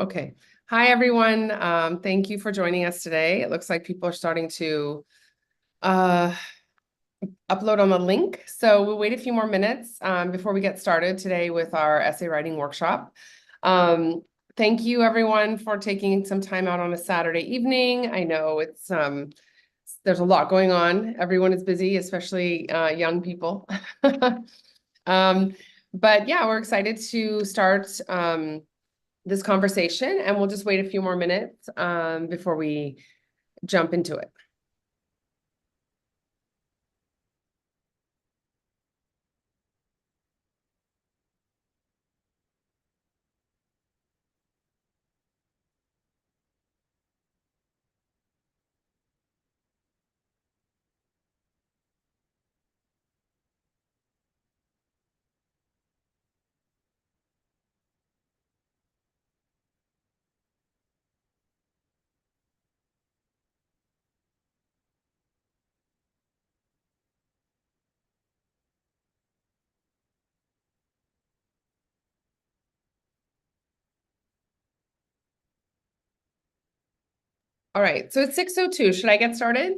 Okay. Hi, everyone. Thank you for joining us today. It looks like people are starting to upload on the link. So we'll wait a few more minutes before we get started today with our essay writing workshop. Thank you, everyone, for taking some time out on a Saturday evening. I know it's there's a lot going on. Everyone is busy, especially young people. But yeah, we're excited to start this conversation, and we'll just wait a few more minutes before we jump into it. All right, so it's 6:02. Should I get started?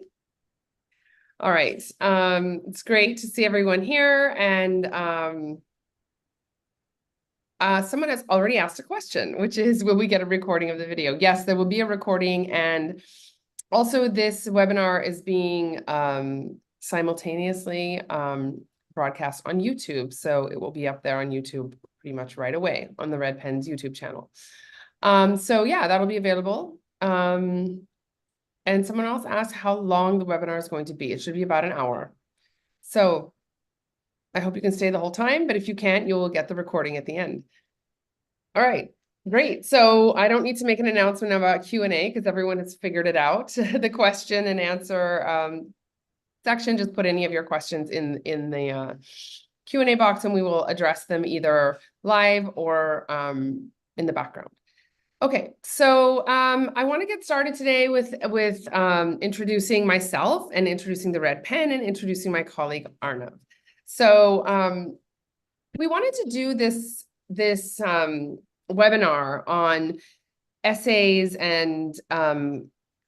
All right. It's great to see everyone here, and someone has already asked a question, which is, will we get a recording of the video? Yes, there will be a recording, and also this webinar is being simultaneously broadcast on YouTube, so it will be up there on YouTube pretty much right away on the Red Pens YouTube channel. So yeah, that'll be available. And someone else asked how long the webinar is going to be. It should be about an hour. So I hope you can stay the whole time, but if you can't, you'll get the recording at the end. All right, great. So I don't need to make an announcement about Q&A because everyone has figured it out. The question and answer section, just put any of your questions in the Q&A box, and we will address them either live or in the background. Okay, so I want to get started today with introducing myself and introducing the Red Pen and introducing my colleague Arnav. So we wanted to do this webinar on essays and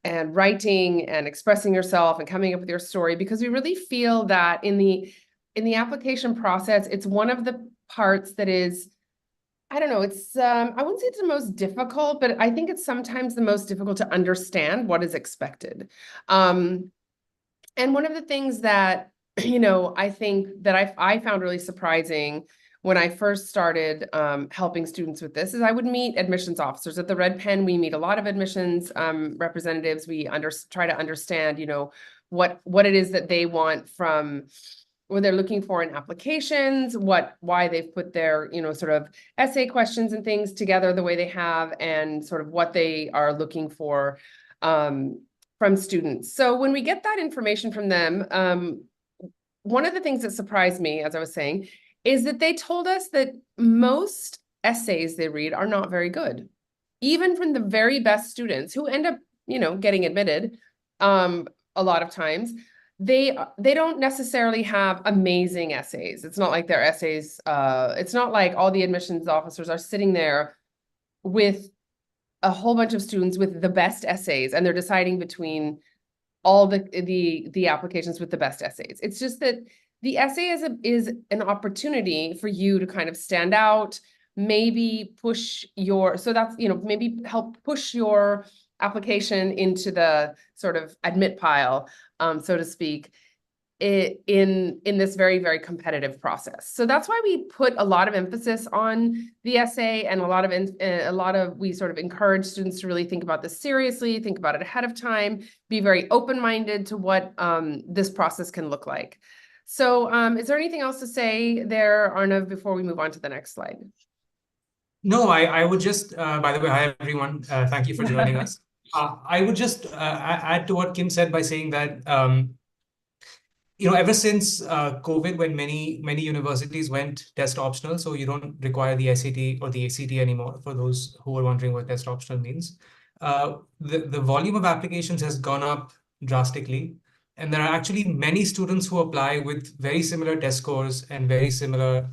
writing and expressing yourself and coming up with your story, because we really feel that in the application process, it's one of the parts that is, I don't know, it's, I wouldn't say it's the most difficult, but I think it's sometimes the most difficult to understand what is expected. And one of the things that, I think that I found really surprising when I first started helping students with this is I would meet admissions officers. At the Red Pen, we meet a lot of admissions representatives. We try to understand, what it is that they want from what they're looking for in applications, why they've put their, sort of essay questions and things together the way they have, and sort of what they are looking for from students. So when we get that information from them, one of the things that surprised me, as I was saying, is that they told us that most essays they read are not very good. Even from the very best students who end up, getting admitted a lot of times, they don't necessarily have amazing essays. It's not like their essays, it's not like all the admissions officers are sitting there with a whole bunch of students with the best essays, and they're deciding between all the applications with the best essays. It's just that the essay is an opportunity for you to kind of stand out, maybe push your, so that's, maybe help push your application into the sort of admit pile, so to speak, in this very, very competitive process. So that's why we put a lot of emphasis on the essay, and we sort of encourage students to really think about this seriously, think about it ahead of time, be very open-minded to what this process can look like. So is there anything else to say there, Arnav, before we move on to the next slide? No, I would just, by the way, hi, everyone. Thank you for joining us. I would just add to what Kim said by saying that, ever since COVID, when many universities went test optional, so you don't require the SAT or the ACT anymore, for those who are wondering what test optional means, the volume of applications has gone up drastically. And there are actually many students who apply with very similar test scores and very similar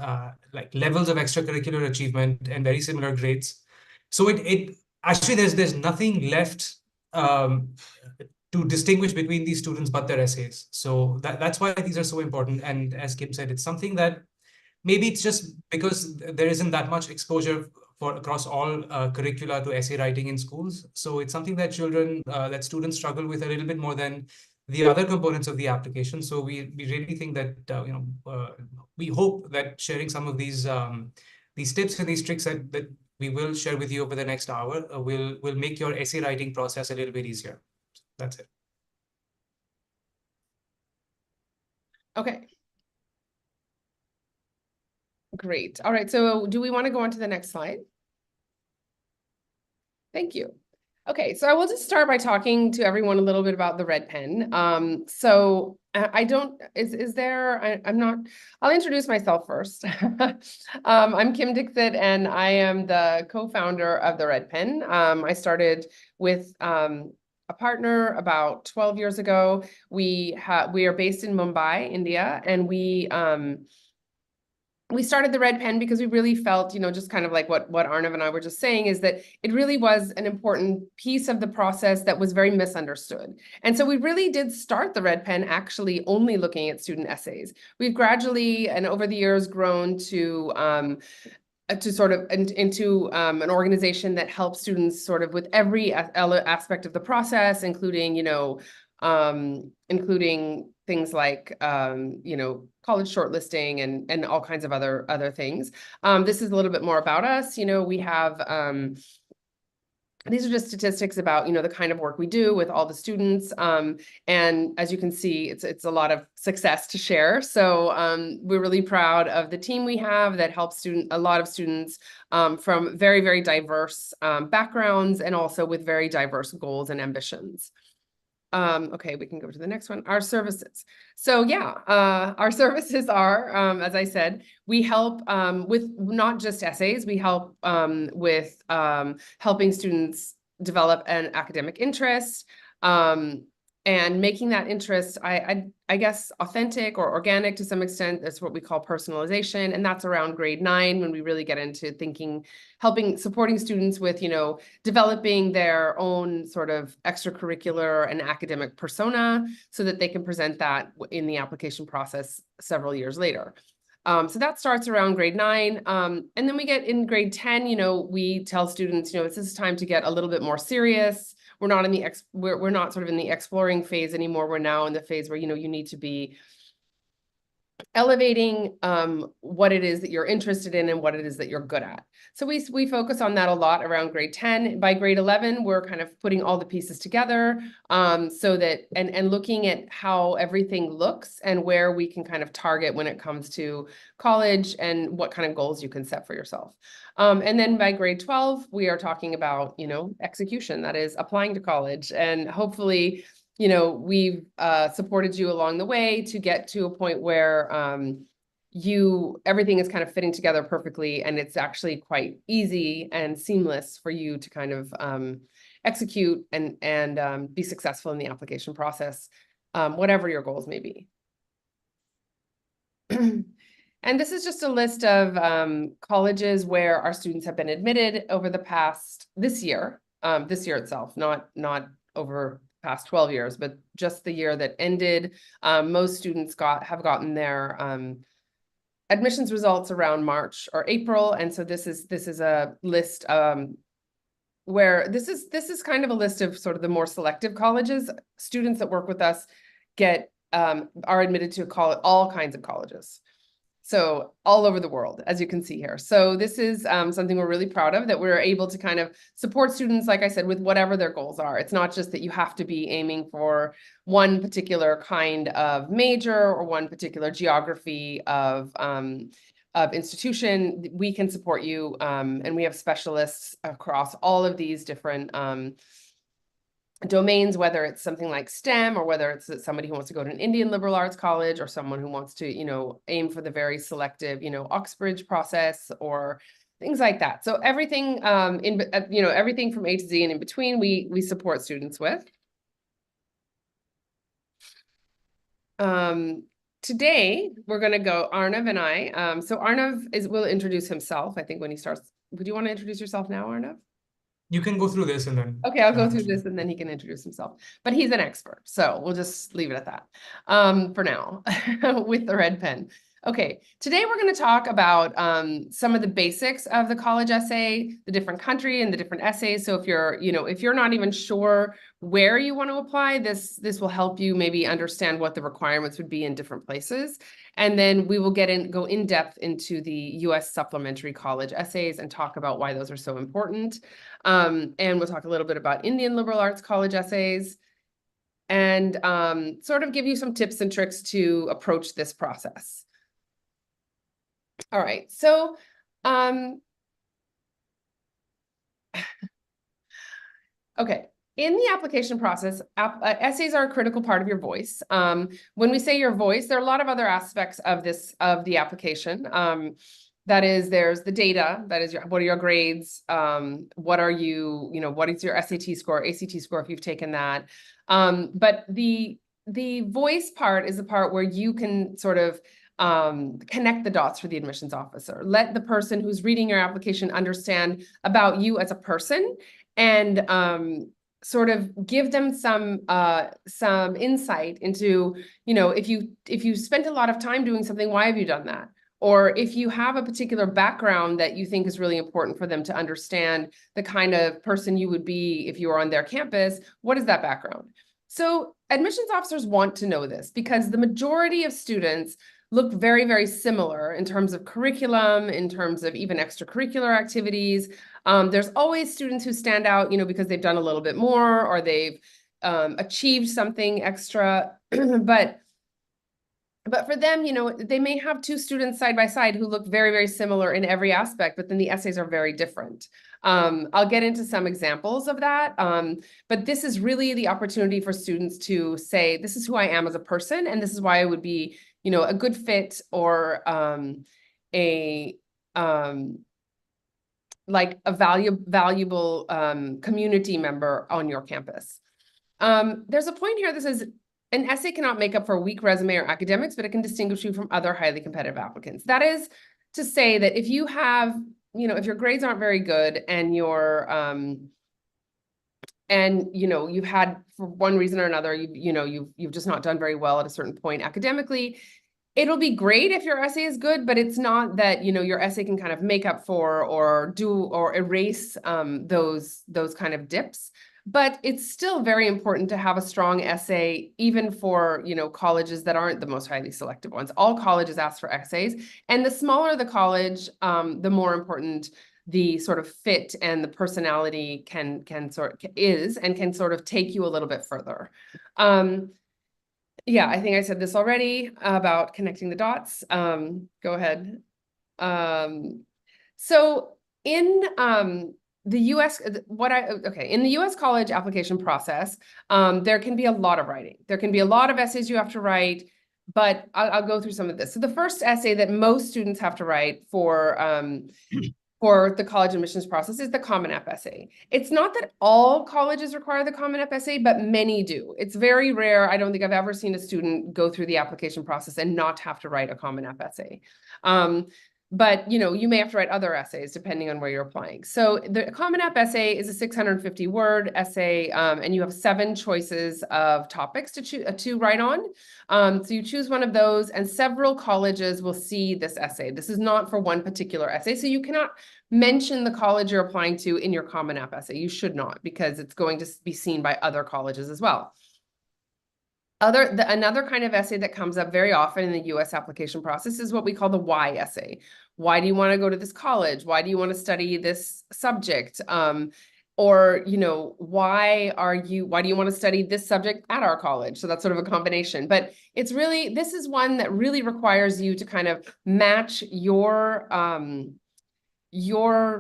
like levels of extracurricular achievement and very similar grades. So it actually, there's nothing left to distinguish between these students but their essays. So that's why these are so important. And as Kim said, it's something that maybe it's just because there isn't that much exposure for across all curricula to essay writing in schools. So it's something that that students struggle with a little bit more than the other components of the application. So we really think that we hope that sharing some of these tips and these tricks that we will share with you over the next hour will make your essay writing process a little bit easier. That's it. Okay. Great. All right. So do we want to go on to the next slide? Thank you. Okay, so I will just start by talking to everyone a little bit about the red pen. I don't, is there, I'm not, I'll introduce myself first. I'm Kim Dixit and I am the co-founder of the Red Pen. I started with a partner about 12 years ago. We are based in Mumbai, India, and we started the Red Pen because we really felt, just kind of like what Arnav and I were just saying, is that it really was an important piece of the process that was very misunderstood. And so we really did start the Red Pen actually only looking at student essays. We've gradually and over the years grown to sort of into an organization that helps students sort of with every aspect of the process, including, including things like, college shortlisting and all kinds of other things. This is a little bit more about us. We have, these are just statistics about, the kind of work we do with all the students. And as you can see, it's a lot of success to share. So we're really proud of the team we have that helps a lot of students from very, very diverse backgrounds and also with very diverse goals and ambitions. Okay, we can go to the next one. Our services. So yeah, our services are, as I said, we help with not just essays, we help with helping students develop an academic interest, and making that interest, I guess, authentic or organic to some extent. That's what we call personalization. And that's around grade 9 when we really get into thinking, supporting students with, developing their own sort of extracurricular and academic persona so that they can present that in the application process several years later. So that starts around grade 9. And then we get in grade 10, we tell students, this is time to get a little bit more serious. We're not in the we're not sort of in the exploring phase anymore. We're now in the phase where, you need to be elevating what it is that you're interested in and what it is that you're good at. So we focus on that a lot around grade 10. By grade 11, we're kind of putting all the pieces together so that, and looking at how everything looks and where we can kind of target when it comes to college and what kind of goals you can set for yourself. And then by grade 12, we are talking about, execution, that is applying to college. And hopefully, we've supported you along the way to get to a point where everything is kind of fitting together perfectly, and it's actually quite easy and seamless for you to kind of execute and be successful in the application process, whatever your goals may be. And this is just a list of colleges where our students have been admitted over the past, this year itself, not over past 12 years, but just the year that ended. Most students have gotten their admissions results around March or April. And so this is a list where this is kind of a list of sort of the more selective colleges. Students that work with us are admitted to all kinds of colleges. So all over the world, as you can see here. So this is something we're really proud of, that we're able to kind of support students, like I said, with whatever their goals are. It's not just that you have to be aiming for one particular kind of major or one particular geography of institution. We can support you, and we have specialists across all of these different domains, whether it's something like STEM or whether it's somebody who wants to go to an Indian liberal arts college or someone who wants to, aim for the very selective, Oxbridge process or things like that. So everything, everything from A to Z and in between, we support students with. Today we're going to go, Arnav and I. So Arnav will introduce himself, I think, when he starts. Would you want to introduce yourself now, Arnav? You can go through this and then. Okay, I'll go through this and then he can introduce himself. But he's an expert, so we'll just leave it at that for now with the red pen. Okay, today we're going to talk about some of the basics of the college essay, the different country and the different essays. So if you're, if you're not even sure where you want to apply, this will help you maybe understand what the requirements would be in different places. And then we will go in depth into the US supplementary college essays and talk about why those are so important. And we'll talk a little bit about Indian liberal arts college essays and sort of give you some tips and tricks to approach this process. All right, so okay. In the application process, essays are a critical part of your voice. When we say your voice, there are a lot of other aspects of the application. That is, there's the data, that is what are your grades? What are what is your SAT score, ACT score if you've taken that? But the voice part is the part where you can sort of connect the dots for the admissions officer. Let the person who's reading your application understand about you as a person and sort of give them some insight into, if you spent a lot of time doing something, why have you done that? Or if you have a particular background that you think is really important for them to understand the kind of person you would be if you were on their campus, what is that background? So admissions officers want to know this because the majority of students look very, very similar in terms of curriculum, in terms of even extracurricular activities. There's always students who stand out, because they've done a little bit more or they've achieved something extra. But for them, they may have two students side by side who look very, very similar in every aspect, but then the essays are very different. I'll get into some examples of that. But this is really the opportunity for students to say, this is who I am as a person, and this is why I would be, a good fit or like a valuable community member on your campus. There's a point here that says, an essay cannot make up for a weak resume or academics, but it can distinguish you from other highly competitive applicants. That is to say that if you have, if your grades aren't very good and you've had, for one reason or another, you've just not done very well at a certain point academically, it'll be great if your essay is good, but it's not that, your essay can kind of make up for or erase those kind of dips. But it's still very important to have a strong essay, even for, colleges that aren't the most highly selective ones. All colleges ask for essays, and the smaller the college, the more important the sort of fit and the personality can sort of take you a little bit further. Yeah, I think I said this already about connecting the dots. Go ahead. So in the US, in the US college application process, there can be a lot of writing. There can be a lot of essays you have to write, but I'll go through some of this. So the first essay that most students have to write for the college admissions process is the Common App essay. It's not that all colleges require the Common App essay, but many do. It's very rare. I don't think I've ever seen a student go through the application process and not have to write a Common App essay. But, you may have to write other essays depending on where you're applying. So the Common App essay is a 650-word essay, and you have 7 choices of topics to write on. So you choose one of those, and several colleges will see this essay. This is not for one particular essay, so you cannot mention the college you're applying to in your Common App essay. You should not, because it's going to be seen by other colleges as well. Another kind of essay that comes up very often in the US application process is what we call the why essay. Why do you want to go to this college? Why do you want to study this subject? Or, why do you want to study this subject at our college? So that's sort of a combination. But this is one that really requires you to kind of match your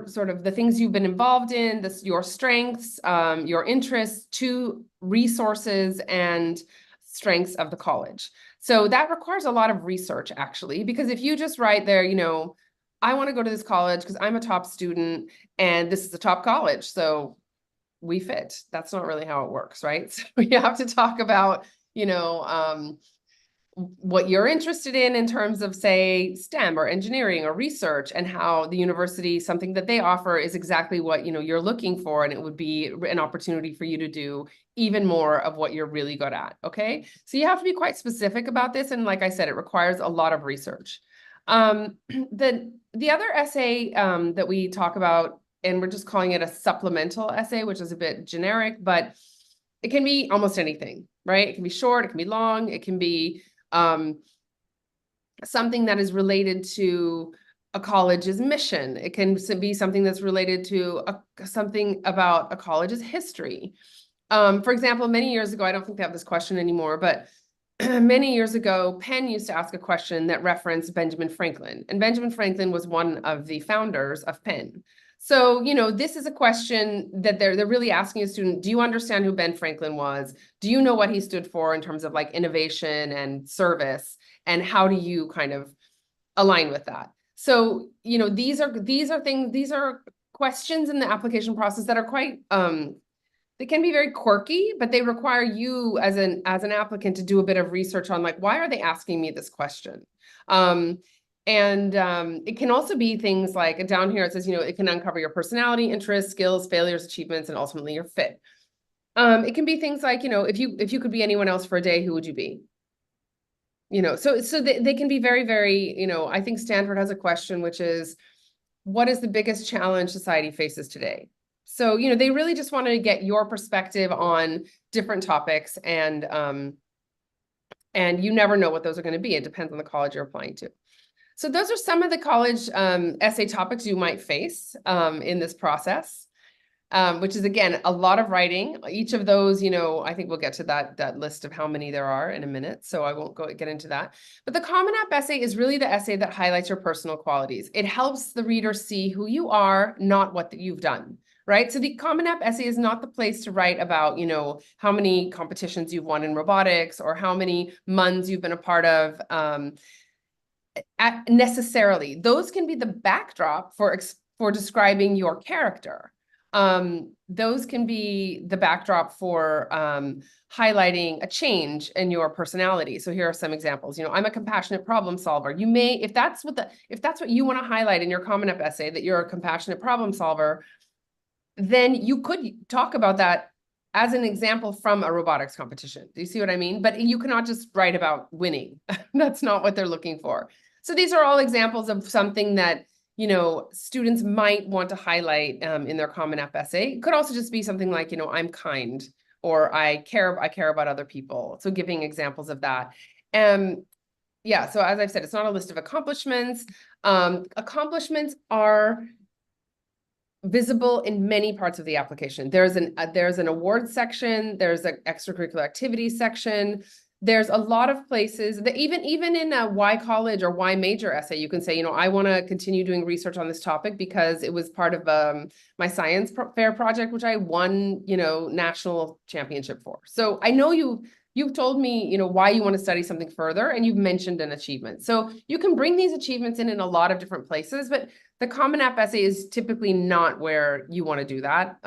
sort of the things you've been involved in, your strengths, your interests to resources and strengths of the college. So that requires a lot of research, actually, because if you just write there, I want to go to this college because I'm a top student and this is a top college, so we fit. That's not really how it works, right? So you have to talk about, what you're interested in terms of, say, STEM or engineering or research, and how the university, something that they offer is exactly what, you know, you're looking for, and it would be an opportunity for you to do even more of what you're really good at, okay? So you have to be quite specific about this, and like I said, it requires a lot of research. The other essay that we talk about, and we're just calling it a supplemental essay, which is a bit generic, but it can be almost anything, right? It can be short, it can be long, it can be something that is related to a college's mission. It can be something that's related to something about a college's history. For example, many years ago, I don't think they have this question anymore, but many years ago, Penn used to ask a question that referenced Benjamin Franklin. And Benjamin Franklin was one of the founders of Penn. So, you know, this is a question that they're really asking a student, do you understand who Ben Franklin was? Do you know what he stood for in terms of like innovation and service? And how do you kind of align with that? So, you know, these are questions in the application process that are quite, they can be very quirky, but they require you as an applicant to do a bit of research on, like, why are they asking me this question? It can also be things like, down here it says, you know, it can uncover your personality, interests, skills, failures, achievements, and ultimately your fit. It can be things like, you know, if you could be anyone else for a day, who would you be? You know, so they can be very, very, you know, I think Stanford has a question, which is, what is the biggest challenge society faces today? So, you know, they really just want to get your perspective on different topics, and you never know what those are going to be. It depends on the college you're applying to. So those are some of the college essay topics you might face in this process, which is, again, a lot of writing. Each of those, you know, I think we'll get to that list of how many there are in a minute, so I won't get into that. But the Common App essay is really the essay that highlights your personal qualities. It helps the reader see who you are, not what you've done. Right? So the Common App essay is not the place to write about, you know, how many competitions you've won in robotics or how many MUNs you've been a part of. Necessarily, those can be the backdrop for describing your character. Those can be the backdrop for highlighting a change in your personality. So here are some examples. You know, I'm a compassionate problem solver. You may, if that's what you want to highlight in your Common App essay, that you're a compassionate problem solver, then you could talk about that as an example from a robotics competition. Do you see what I mean? But you cannot just write about winning. That's not what they're looking for. So these are all examples of something that, you know, students might want to highlight in their Common App essay. It could also just be something like, you know, I'm kind, or I care about other people. So giving examples of that. Yeah, so as I've said, it's not a list of accomplishments. Accomplishments are visible in many parts of the application. There's an awards section, there's an extracurricular activities section. There's a lot of places that even in a why college or why major essay, you can say, you know, I want to continue doing research on this topic because it was part of my science fair project, which I won, you know, national championship for. So I know you've told me, you know, why you want to study something further, and you've mentioned an achievement. So you can bring these achievements in a lot of different places, but the Common App essay is typically not where you want to do that.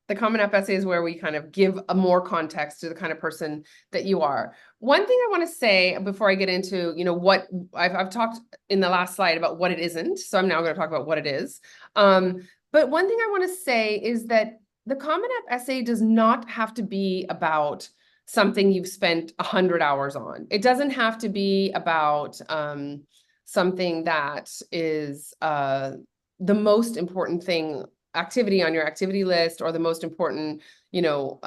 The Common App essay is where we kind of give a more context to the kind of person that you are. One thing I want to say before I get into, you know, what I've talked in the last slide about what it isn't. So I'm now going to talk about what it is. But one thing I want to say is that the Common App essay does not have to be about something you've spent 100 hours on. It doesn't have to be about something that is the most important activity on your activity list, or the most important, you know,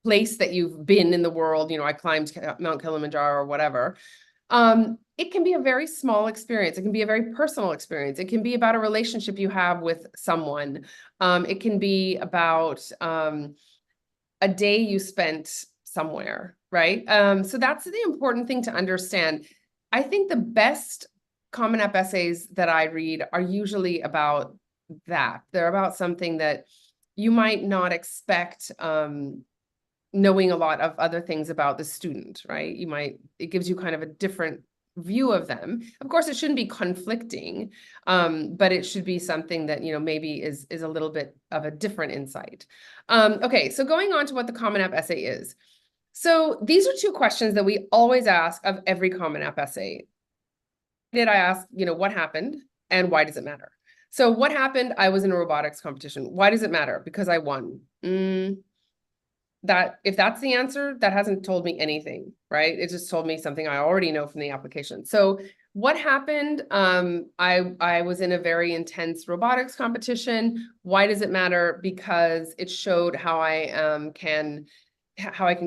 place that you've been in the world. You know, I climbed Mount Kilimanjaro or whatever. It can be a very small experience. It can be a very personal experience. It can be about a relationship you have with someone. It can be about a day you spent somewhere, right? So that's the important thing to understand. I think the best Common App essays that I read are usually about that. They're about something that you might not expect, knowing a lot of other things about the student, right? It gives you kind of a different view of them. Of course, it shouldn't be conflicting, but it should be something that, you know, maybe is a little bit of a different insight. Okay, so going on to what the Common App essay is. So these are two questions that we always ask of every Common App essay. Did I ask, you know, what happened and why does it matter? So what happened? I was in a robotics competition. Why does it matter? Because I won. That if that's the answer, that hasn't told me anything, right? It just told me something I already know from the application. So what happened? I was in a very intense robotics competition. Why does it matter? Because it showed how I can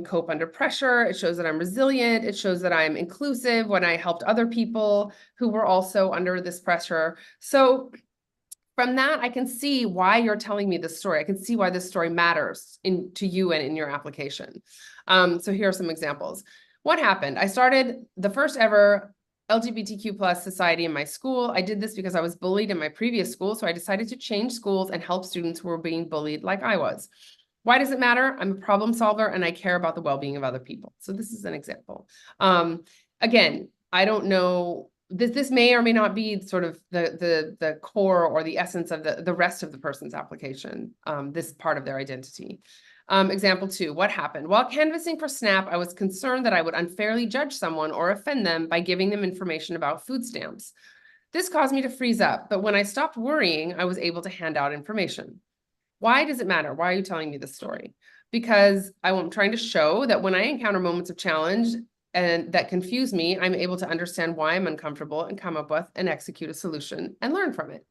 cope under pressure. It shows that I'm resilient. It shows that I'm inclusive when I helped other people who were also under this pressure. So from that, I can see why you're telling me this story. I can see why this story matters to you and in your application. So here are some examples. What happened? I started the first ever LGBTQ plus society in my school. I did this because I was bullied in my previous school. So I decided to change schools and help students who were being bullied like I was. Why does it matter? I'm a problem solver and I care about the well-being of other people. So this is an example. Again, I don't know. This may or may not be sort of the core or the essence of the rest of the person's application, this part of their identity. Example 2, what happened? While canvassing for SNAP, I was concerned that I would unfairly judge someone or offend them by giving them information about food stamps. This caused me to freeze up, but when I stopped worrying, I was able to hand out information. Why does it matter? Why are you telling me this story? Because I'm trying to show that when I encounter moments of challenge and that confuse me, I'm able to understand why I'm uncomfortable and come up with and execute a solution and learn from it.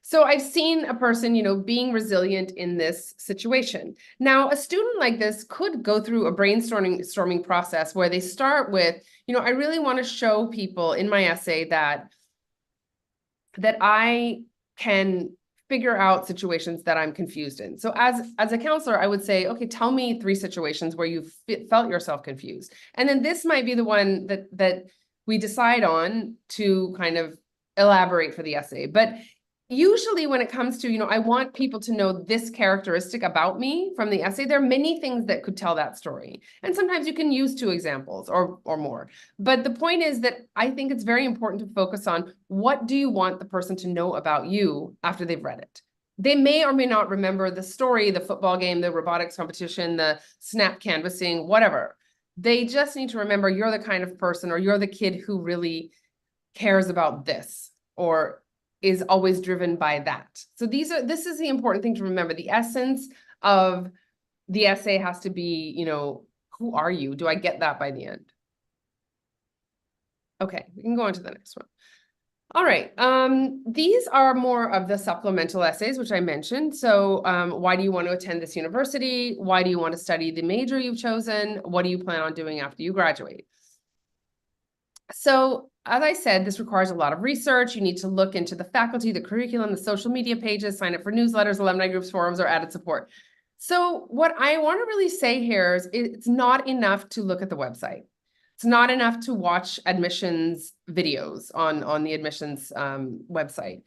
So I've seen a person, you know, being resilient in this situation. Now, a student like this could go through a brainstorming process where they start with, you know, I really want to show people in my essay that I can figure out situations that I'm confused in. So as a counselor, I would say, okay, tell me 3 situations where you felt yourself confused. And then this might be the one that we decide on to kind of elaborate for the essay. But usually when it comes to, you know, I want people to know this characteristic about me from the essay, there are many things that could tell that story. And sometimes you can use 2 examples or more. But the point is that I think it's very important to focus on what do you want the person to know about you after they've read it. They may or may not remember the story, the football game, the robotics competition, the SNAP canvassing, whatever. They just need to remember you're the kind of person or you're the kid who really cares about this or is always driven by that. So this is the important thing to remember. The essence of the essay has to be, you know, who are you? Do I get that by the end? Okay, we can go on to the next one. All right, these are more of the supplemental essays, which I mentioned. So why do you want to attend this university? Why do you want to study the major you've chosen? What do you plan on doing after you graduate? So as I said, this requires a lot of research. You need to look into the faculty, the curriculum, the social media pages, sign up for newsletters, alumni groups, forums, or added support. So what I want to really say here is it's not enough to look at the website. It's not enough to watch admissions videos on the admissions website.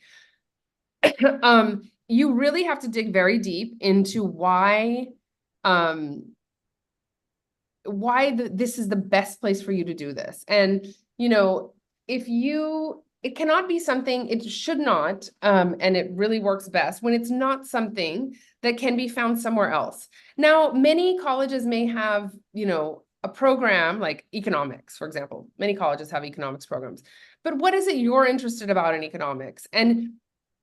You really have to dig very deep into why this is the best place for you to do this. And, you know, it cannot be something, it should not, and it really works best when it's not something that can be found somewhere else. Now, many colleges may have, you know, a program like economics, for example. Many colleges have economics programs. But what is it you're interested about in economics? And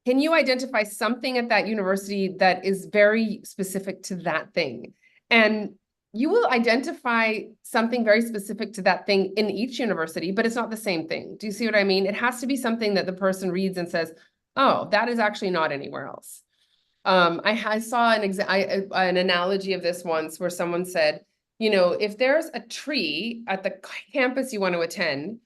can you identify something at that university that is very specific to that thing? And you will identify something very specific to that thing in each university, but it's not the same thing. Do you see what I mean? It has to be something that the person reads and says, oh, that is actually not anywhere else. I saw an analogy of this once where someone said, you know, if there's a tree at the campus you want to attend,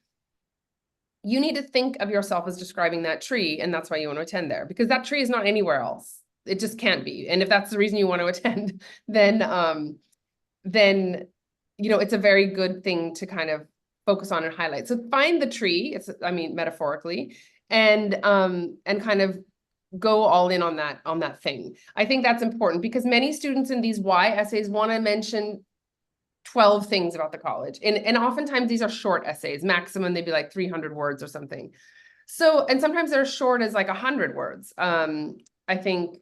you need to think of yourself as describing that tree, and that's why you want to attend there, because that tree is not anywhere else. It just can't be. And if that's the reason you want to attend, then, you know, it's a very good thing to kind of focus on and highlight. So find the tree, I mean, metaphorically, and kind of go all in on that thing. I think that's important because many students in these why essays want to mention 12 things about the college. And oftentimes these are short essays, maximum they'd be like 300 words or something. So, and sometimes they're short as like 100 words. I think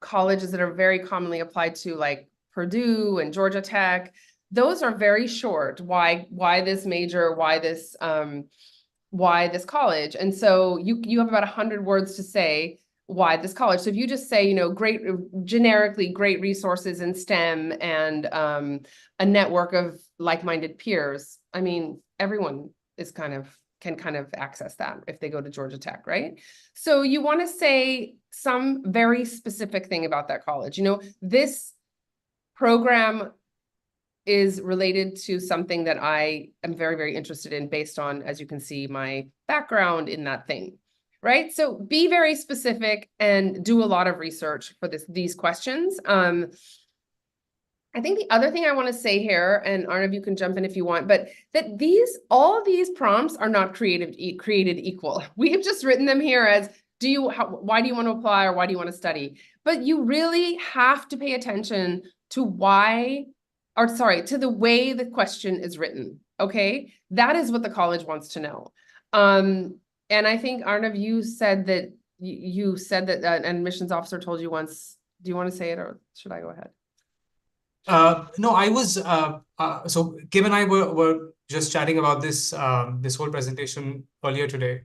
colleges that are very commonly applied to, like Purdue and Georgia Tech, those are very short. Why this major? Why this college? And so you have about 100 words to say why this college. So if you just say, generically great resources in STEM and a network of like-minded peers, I mean, everyone is can kind of access that if they go to Georgia Tech, right? So you want to say some very specific thing about that college. This program is related to something that I am very, very interested in based on, as you can see, my background in that thing, right? So be very specific and do a lot of research for these questions. I think the other thing I want to say here, and Arnav, you can jump in if you want, but that all these prompts are not created equal. We've just written them here as, why do you want to apply or why do you want to study? But you really have to pay attention to to the way the question is written, okay? That is what the college wants to know. And I think, Arnav, you said that an admissions officer told you once. Do you want to say it or should I go ahead? No, I was so Kim and I were just chatting about this whole presentation earlier today,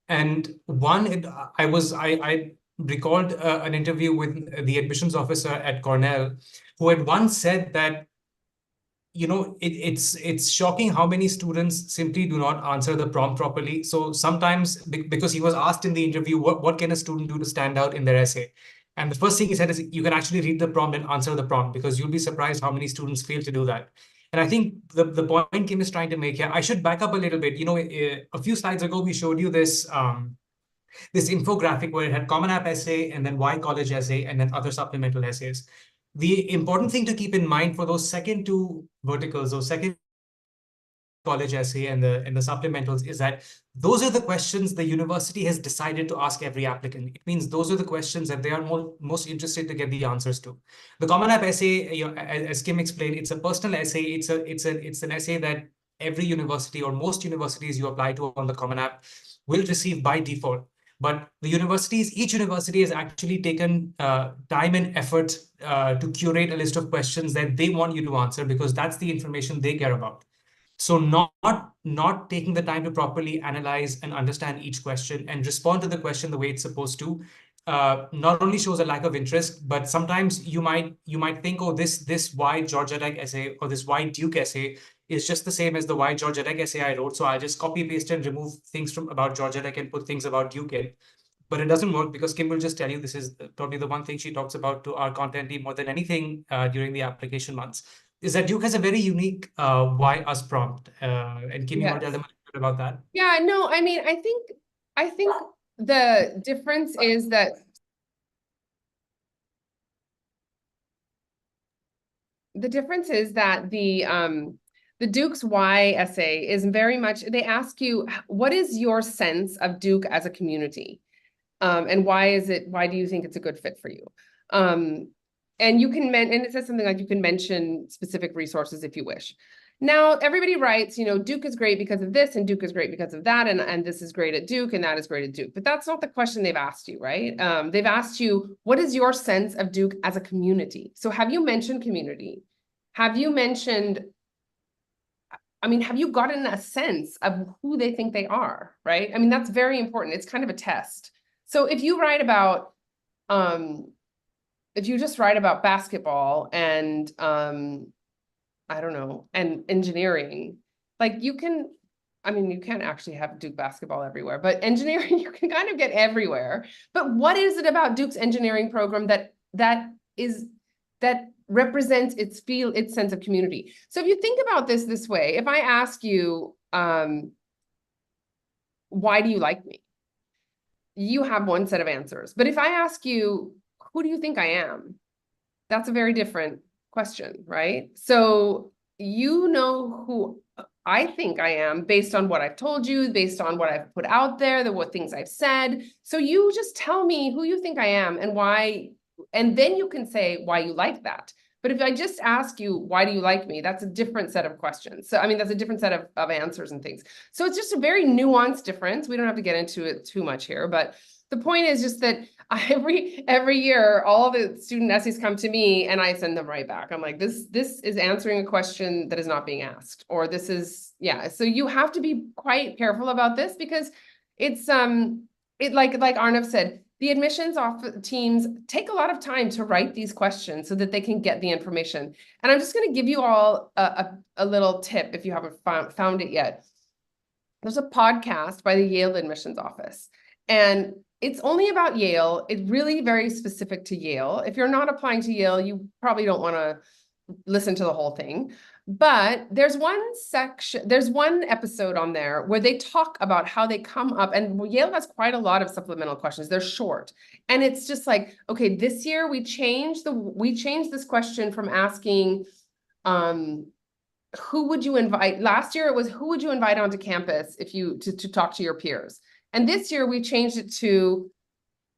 and I recalled an interview with the admissions officer at Cornell, who had once said that it's shocking how many students simply do not answer the prompt properly. So sometimes because he was asked in the interview what can a student do to stand out in their essay. And the first thing he said is you can actually read the prompt and answer the prompt, because you'll be surprised how many students fail to do that. And I think the point Kim is trying to make here, I should back up a little bit. A few slides ago, we showed you this infographic where it had Common App essay and then why college essay and then other supplemental essays. The important thing to keep in mind for those second two verticals, those second college essay and the supplementals, is that those are the questions the university has decided to ask every applicant. It means those are the questions that they are most interested to get the answers to. The Common App essay, as Kim explained, it's a personal essay. It's an essay that every university or most universities you apply to on the Common App will receive by default. But each university has actually taken time and effort to curate a list of questions that they want you to answer, because that's the information they care about. So not taking the time to properly analyze and understand each question and respond to the question the way it's supposed to, not only shows a lack of interest, but sometimes you might think, oh, this why Georgia Tech essay or this why Duke essay is just the same as the why Georgia Tech essay I wrote. So I'll just copy paste and remove things about Georgia Tech and put things about Duke in. But it doesn't work, because Kim will just tell you this is probably the one thing she talks about to our content team more than anything during the application months, is that Duke has a very unique why us prompt. And Kim, you want to tell them a little bit about that? Yeah, no, I mean, I think the difference is that the Duke's why essay is very much, they ask you, what is your sense of Duke as a community? And why do you think it's a good fit for you? And you can and it says something like you can mention specific resources if you wish. Now, everybody writes, Duke is great because of this, and Duke is great because of that, and this is great at Duke, and that is great at Duke. But that's not the question they've asked you, right? They've asked you, what is your sense of Duke as a community? So have you mentioned community? Have you mentioned, have you gotten a sense of who they think they are, right? I mean, that's very important. It's kind of a test. So if you write about, if you just write about basketball and, I don't know, and engineering, like you can't actually have Duke basketball everywhere, but engineering, you can kind of get everywhere. But what is it about Duke's engineering program that represents its sense of community? So if you think about this way, if I ask you, why do you like me? You have one set of answers. But if I ask you, who do you think I am? That's a very different question, right? So you know who I think I am based on what I've told you, based on what I've put out there, what things I've said. So you just tell me who you think I am and why, and then you can say why you like that. But if I just ask you, why do you like me? That's a different set of questions. So, I mean, that's a different set of answers and things. So it's just a very nuanced difference. We don't have to get into it too much here, but the point is just that every year, all the student essays come to me and I send them right back. I'm like, this is answering a question that is not being asked, or this is, yeah. So you have to be quite careful about this because it's, like Arnav said, the admissions teams take a lot of time to write these questions so that they can get the information. And I'm just going to give you all a little tip if you haven't found it yet. There's a podcast by the Yale admissions office, and it's only about Yale. It's really very specific to Yale. If you're not applying to Yale, you probably don't want to listen to the whole thing. But there's one episode on there where they talk about how they come up, and Yale has quite a lot of supplemental questions. They're short. And it's just like, okay, this year we changed this question from asking, who would you invite? Last year it was, who would you invite onto campus if you to talk to your peers? And this year we changed it to,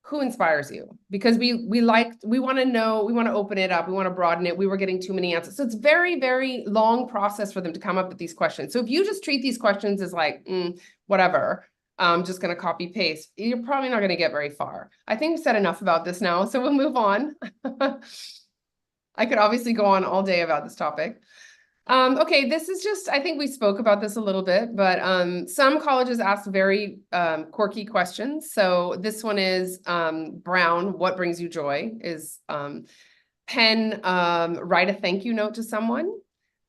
who inspires you? Because we want to know, we want to open it up, we want to broaden it. We were getting too many answers. So it's very, very long process for them to come up with these questions. So if you just treat these questions as like, whatever, I'm just going to copy paste, you're probably not going to get very far. I think we've said enough about this now, so we'll move on. I could obviously go on all day about this topic. Okay, this is just, I think we spoke about this a little bit, but some colleges ask very quirky questions. So this one is Brown, what brings you joy? Is Penn, write a thank you note to someone.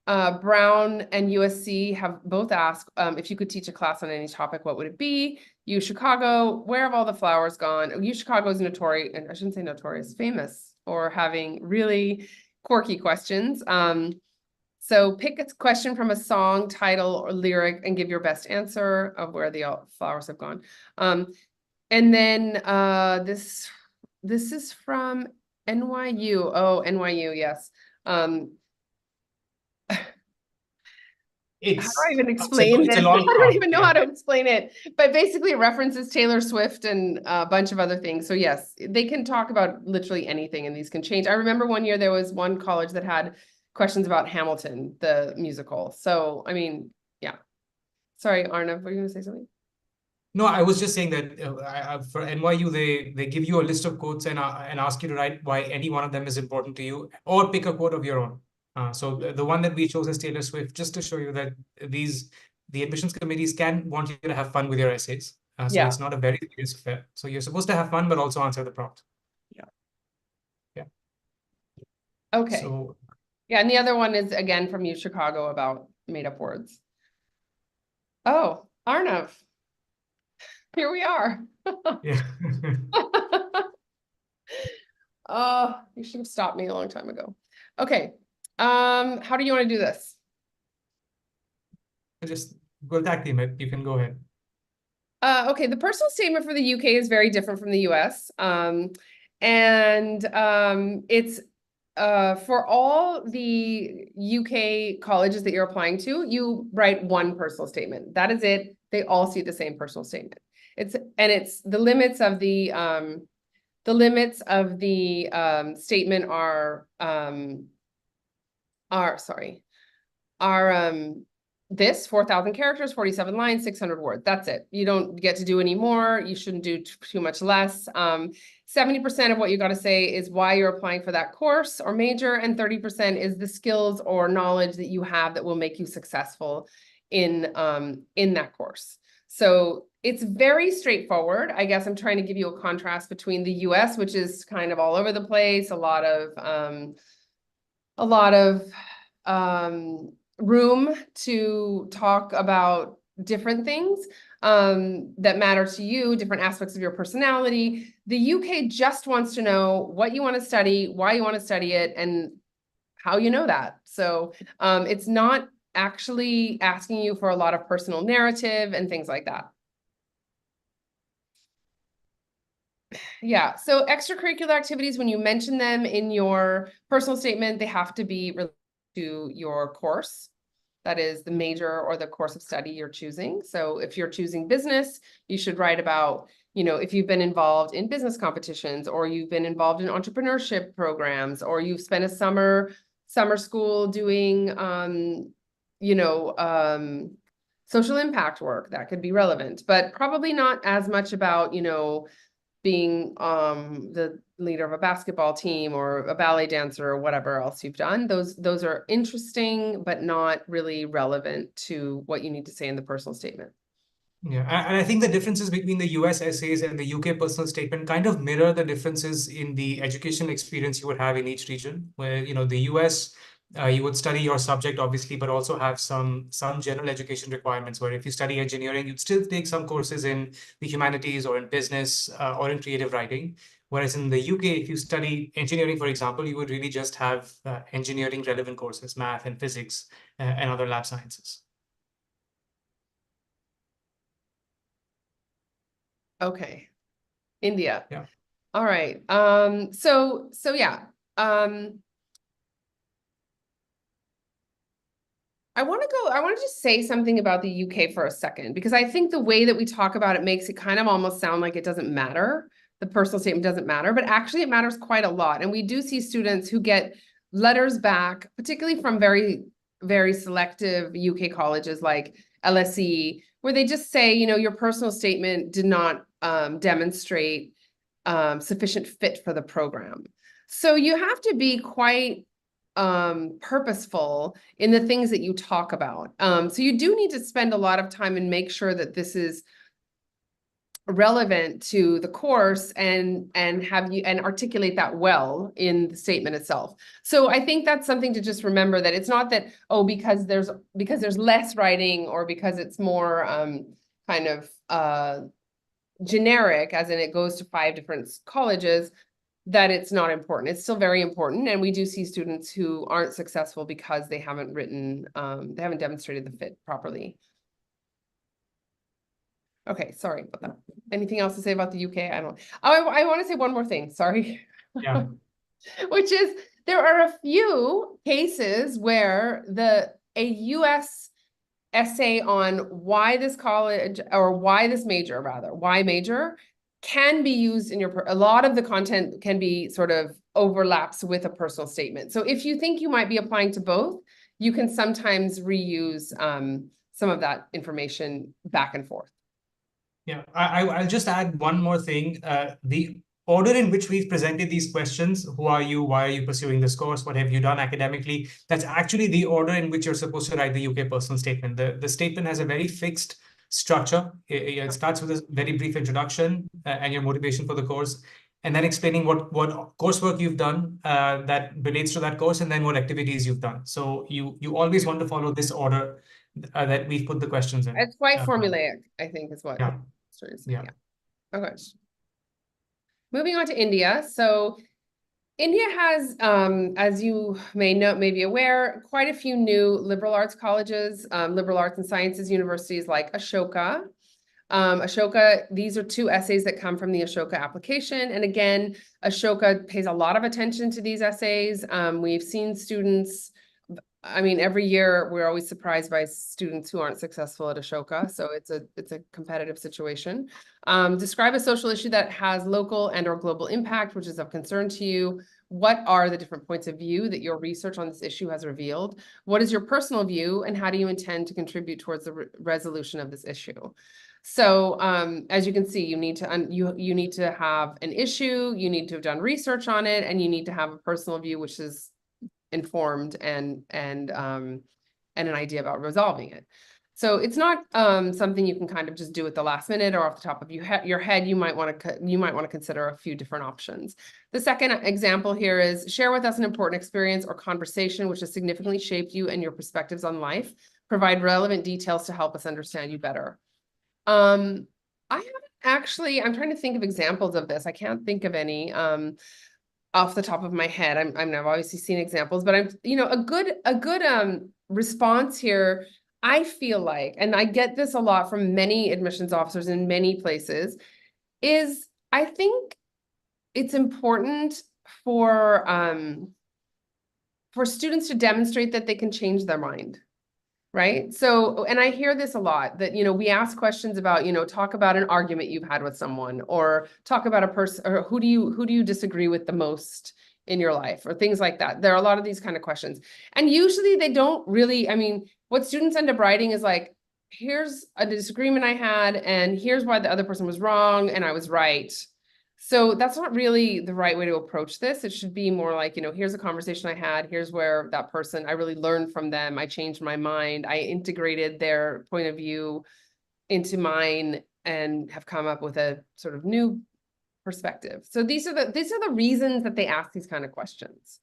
Brown and USC have both asked if you could teach a class on any topic, what would it be? U Chicago, where have all the flowers gone? U Chicago is notorious, I shouldn't say notorious, famous for having really quirky questions. So pick a question from a song, title, or lyric and give your best answer of where the flowers have gone. And then this is from NYU. Oh, NYU, yes. How do I even explain this? I don't even know how to explain it. But basically it references Taylor Swift and a bunch of other things. So yes, they can talk about literally anything and these can change. I remember one year there was one college that had questions about Hamilton, the musical. So, I mean, yeah. Sorry, Arnav, were you going to say something? No, I was just saying that for NYU, they give you a list of quotes and ask you to write why any one of them is important to you, or pick a quote of your own. So the one that we chose is Taylor Swift, just to show you that the admissions committees can want you to have fun with your essays. So it's not a very serious affair. So you're supposed to have fun, but also answer the prompt. Yeah. Okay. So, yeah, and the other one is again from U Chicago about made up words. Oh, Arnav. Here we are. yeah. Oh, you should have stopped me a long time ago. Okay. How do you want to do this? Just go tag team it. You can go ahead. Okay, the personal statement for the UK is very different from the US. It's for all the UK colleges that you're applying to, you write one personal statement. That is it. They all see the same personal statement. It's the limits of the statement are this 4,000 characters, 47 lines, 600 words. That's it. You don't get to do any more. You shouldn't do too much less. 70% of what you got to say is why you're applying for that course or major, and 30% is the skills or knowledge that you have that will make you successful in that course. So it's very straightforward. I guess I'm trying to give you a contrast between the US, which is kind of all over the place, a lot of room to talk about different things that matter to you, different aspects of your personality. The UK just wants to know what you want to study, why you want to study it, and how you know that. So it's not actually asking you for a lot of personal narrative and things like that. Yeah, so extracurricular activities, when you mention them in your personal statement, they have to be related to your course. That is the major or the course of study you're choosing. So if you're choosing business, you should write about, if you've been involved in business competitions, or you've been involved in entrepreneurship programs, or you've spent a summer summer school doing, social impact work that could be relevant, but probably not as much about, being the leader of a basketball team or a ballet dancer or whatever else you've done. Those are interesting, but not really relevant to what you need to say in the personal statement. Yeah, and I think the differences between the US essays and the UK personal statement kind of mirror the differences in the educational experience you would have in each region, where, the US, you would study your subject, obviously, but also have some general education requirements, where if you study engineering, you'd still take some courses in the humanities or in business or in creative writing. Whereas in the UK, if you study engineering, for example, you would really just have engineering relevant courses, math and physics and other lab sciences. Okay. India. Yeah. All right. So yeah. I want to just say something about the UK for a second, because I think the way that we talk about it makes it kind of almost sound like it doesn't matter. The personal statement doesn't matter, but actually it matters quite a lot. And we do see students who get letters back, particularly from very, very selective UK colleges like LSE, where they just say, your personal statement did not demonstrate sufficient fit for the program. So you have to be quite purposeful in the things that you talk about. So you do need to spend a lot of time and make sure that this is relevant to the course and articulate that well in the statement itself. So I think that's something to just remember, that it's not that, because there's less writing, or because it's more kind of generic, as in it goes to 5 different colleges, that it's not important. It's still very important. And we do see students who aren't successful because they haven't demonstrated the fit properly. Okay, sorry about that. Anything else to say about the UK? I want to say one more thing, sorry. Yeah. Which is, there are a few cases where a US essay on why this college, or why this major rather, why major, can be used in a lot of the content can be sort of overlaps with a personal statement. So if you think you might be applying to both, you can sometimes reuse some of that information back and forth. Yeah, I'll just add one more thing. The order in which we've presented these questions, who are you, why are you pursuing this course, what have you done academically, that's actually the order in which you're supposed to write the UK personal statement. The statement has a very fixed structure. It starts with a very brief introduction and your motivation for the course, and then explaining what coursework you've done that relates to that course, and then what activities you've done. So you always want to follow this order that we've put the questions in. It's quite formulaic, I think, is what. Yeah. Yeah. Okay. Moving on to India. So India has, as you may be aware, quite a few new liberal arts colleges, liberal arts and sciences universities like Ashoka. Ashoka, these are 2 essays that come from the Ashoka application. And again, Ashoka pays a lot of attention to these essays. We've seen students, every year we're always surprised by students who aren't successful at Ashoka. So it's a competitive situation. Describe a social issue that has local and/or global impact, which is of concern to you. What are the different points of view that your research on this issue has revealed? What is your personal view, and how do you intend to contribute towards the resolution of this issue? So as you can see, you need to have an issue, you need to have done research on it, and you need to have a personal view, which is informed and an idea about resolving it. So it's not something you can kind of just do at the last minute or off the top of your head. You might want to consider a few different options. The second example here is, share with us an important experience or conversation which has significantly shaped you and your perspectives on life. Provide relevant details to help us understand you better. I haven't actually, I'm trying to think of examples of this. I can't think of any off the top of my head. I've obviously seen examples, but a good response here, I feel like, and I get this a lot from many admissions officers in many places, is I think it's important for students to demonstrate that they can change their mind. Right. So, and I hear this a lot, that, we ask questions about, talk about an argument you've had with someone, or talk about a person, or who do you disagree with the most in your life or things like that. There are a lot of these kind of questions. And usually they don't really, I mean, what students end up writing is like, here's a disagreement I had, and here's why the other person was wrong and I was right. So that's not really the right way to approach this. It should be more like, here's a conversation I had. Here's where that person, I really learned from them. I changed my mind. I integrated their point of view into mine and have come up with a sort of new perspective. So these are the reasons that they ask these kind of questions.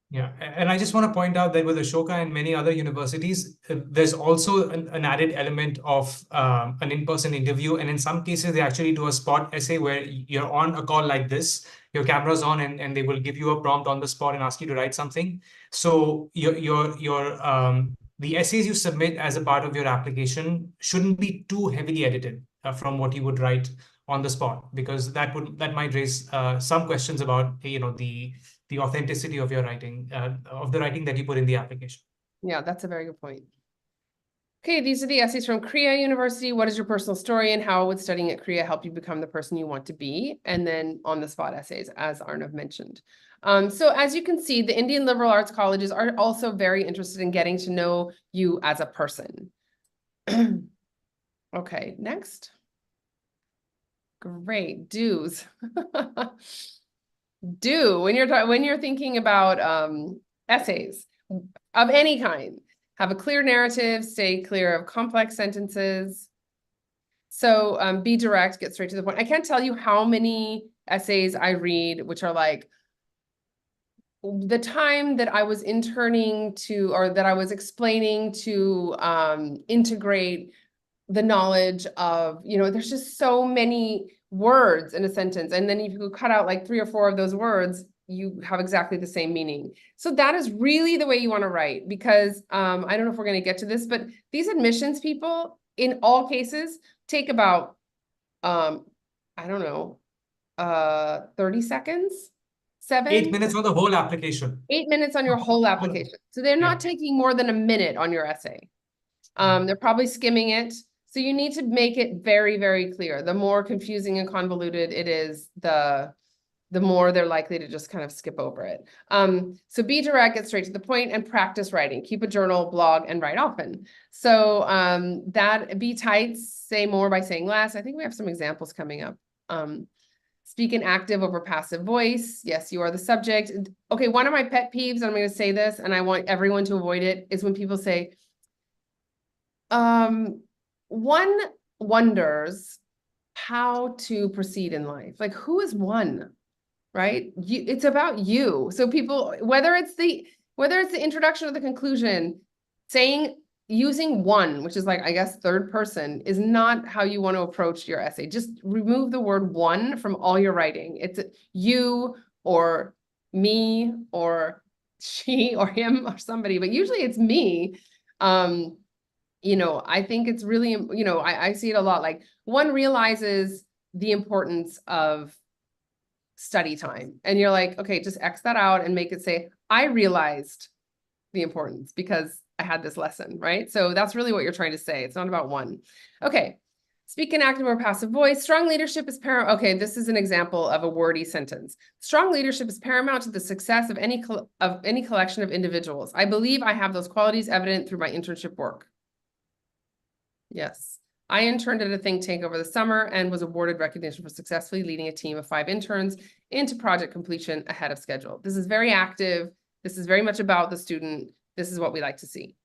Yeah, and I just want to point out that with Ashoka and many other universities, there's also an added element of an in-person interview. And in some cases, they actually do a spot essay where you're on a call like this, your camera's on, and they will give you a prompt on the spot and ask you to write something. So the essays you submit as a part of your application shouldn't be too heavily edited from what you would write on the spot, because that might raise some questions about the authenticity of your writing, of the writing that you put in the application. Yeah, that's a very good point. Okay, these are the essays from Korea University. What is your personal story and how would studying at Korea help you become the person you want to be? And then on the spot essays, as Arnav mentioned. So as you can see, the Indian liberal arts colleges are also very interested in getting to know you as a person. Okay, next. Great, do's. When you're thinking about essays of any kind, have a clear narrative, stay clear of complex sentences. So be direct, get straight to the point. I can't tell you how many essays I read, which are like, the time that I was interning to, or that I was explaining to integrate the knowledge of, there's just so many words in a sentence. And then if you cut out like 3 or 4 of those words, you have exactly the same meaning. So that is really the way you want to write, because I don't know if we're going to get to this, but these admissions people in all cases take about, I don't know, 30 seconds, 8 minutes on the whole application. 8 minutes on your whole application. So they're not taking more than a minute on your essay. They're probably skimming it. So you need to make it very, very clear. The more confusing and convoluted it is, the more they're likely to just kind of skip over it. So be direct, get straight to the point, and practice writing. Keep a journal, blog, and write often. So that be tight, say more by saying less. I think we have some examples coming up. Speak in active over passive voice. Yes, you are the subject. Okay, one of my pet peeves, and I'm going to say this, and I want everyone to avoid it, is when people say, one wonders how to proceed in life. Like, who is one, right? It's about you. So people, whether it's the introduction or the conclusion, using one, which is like, I guess, third person, is not how you want to approach your essay. Just remove the word one from all your writing. It's you or me or she or him or somebody, but usually it's me. I think it's really, I see it a lot. Like, one realizes the importance of study time, and you're like, okay, just X that out and make it say, I realized the importance because I had this lesson, right? So that's really what you're trying to say. It's not about one. Okay. Speak in active or passive voice. Strong leadership is paramount. Okay, this is an example of a wordy sentence. Strong leadership is paramount to the success of any collection of individuals. I believe I have those qualities evident through my internship work. Yes. I interned at a think tank over the summer and was awarded recognition for successfully leading a team of 5 interns into project completion ahead of schedule. This is very active. This is very much about the student. This is what we like to see.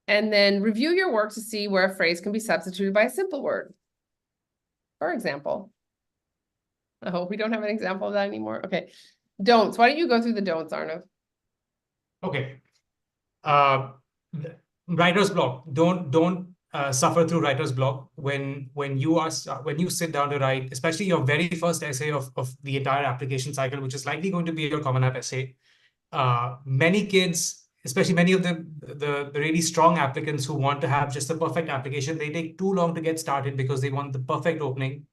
And then review your work to see where a phrase can be substituted by a simple word. For example, I hope we don't have an example of that anymore. Okay. Don'ts. Why don't you go through the don'ts, Arnav? Okay. Writer's block. Don't suffer through writer's block when you sit down to write, especially your very first essay of the entire application cycle, which is likely going to be your Common App essay. Many kids, especially many of the really strong applicants who want to have just the perfect application, they take too long to get started because they want the perfect opening.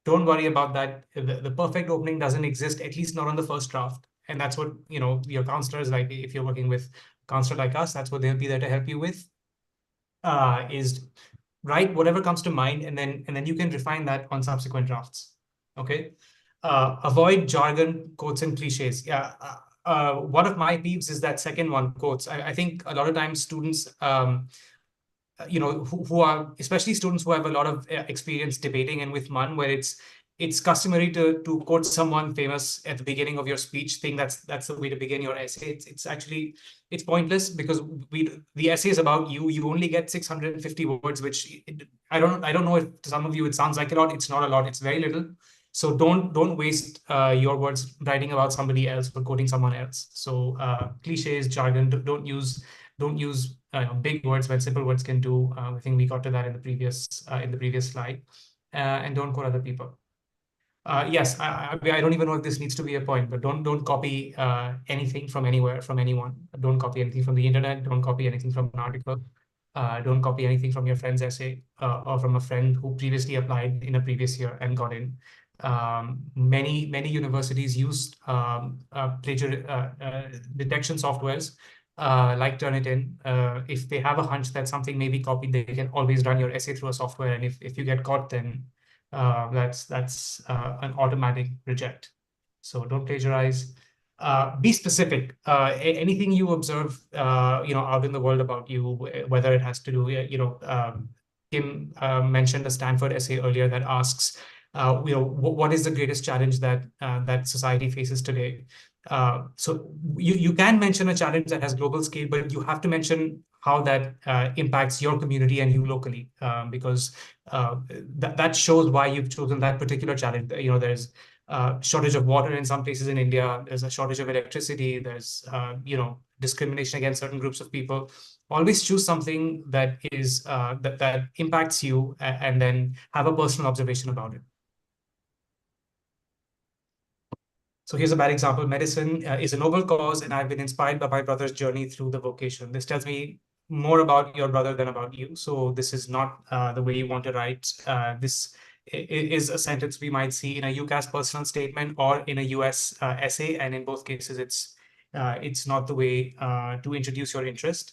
Don't worry about that. The perfect opening doesn't exist, at least not on the first draft. And that's what, your counselors, like if you're working with a counselor like us, that's what they'll be there to help you with, is write whatever comes to mind, and then you can refine that on subsequent drafts. Okay. Avoid jargon, quotes, and cliches. Yeah. One of my peeves is that second one, quotes. I think a lot of times students, who are, especially students who have a lot of experience debating and with MUN, where it's customary to quote someone famous at the beginning of your speech, think that's the way to begin your essay. It's actually it's pointless, because the essay is about you. You only get 650 words, which I don't know if to some of you it sounds like a lot. It's not a lot. It's very little. So don't waste your words writing about somebody else or quoting someone else. So cliches, jargon, don't use big words when simple words can do. I think we got to that in the previous slide. And don't quote other people. Yes, I don't even know if this needs to be a point, but don't copy anything from anywhere, from anyone. Don't copy anything from the internet. Don't copy anything from an article. Don't copy anything from your friend's essay or from a friend who previously applied in a previous year and got in. Many universities use detection softwares like Turnitin. If they have a hunch that something may be copied, they can always run your essay through a software, and if you get caught, then that's an automatic reject. So don't plagiarize. Be specific. Anything you observe, out in the world about you, whether it has to do, Kim mentioned a Stanford essay earlier that asks, what is the greatest challenge that society faces today? So you can mention a challenge that has global scale, but you have to mention how that impacts your community and you locally, because that shows why you've chosen that particular challenge. There's shortage of water in some places in India. There's a shortage of electricity. There's discrimination against certain groups of people. Always choose something that is that impacts you, and then have a personal observation about it. So here's a bad example. Medicine is a noble cause, and I've been inspired by my brother's journey through the vocation. This tells me more about your brother than about you. So this is not the way you want to write. This is a sentence we might see in a UCAS personal statement or in a US essay, and in both cases, it's not the way to introduce your interest.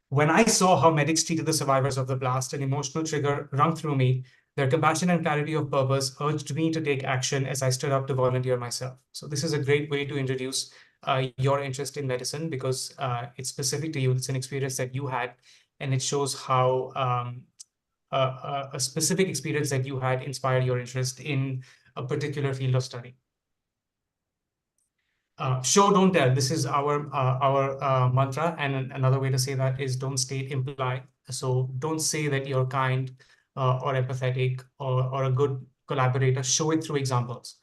When I saw how medics treated the survivors of the blast, an emotional trigger rung through me. Their compassion and clarity of purpose urged me to take action as I stood up to volunteer myself. So this is a great way to introduce your interest in medicine, because it's specific to you. It's an experience that you had, and it shows how a specific experience that you had inspired your interest in a particular field of study. Show, don't tell. This is our mantra, and another way to say that is don't state, imply. So don't say that you're kind or empathetic or a good collaborator. Show it through examples.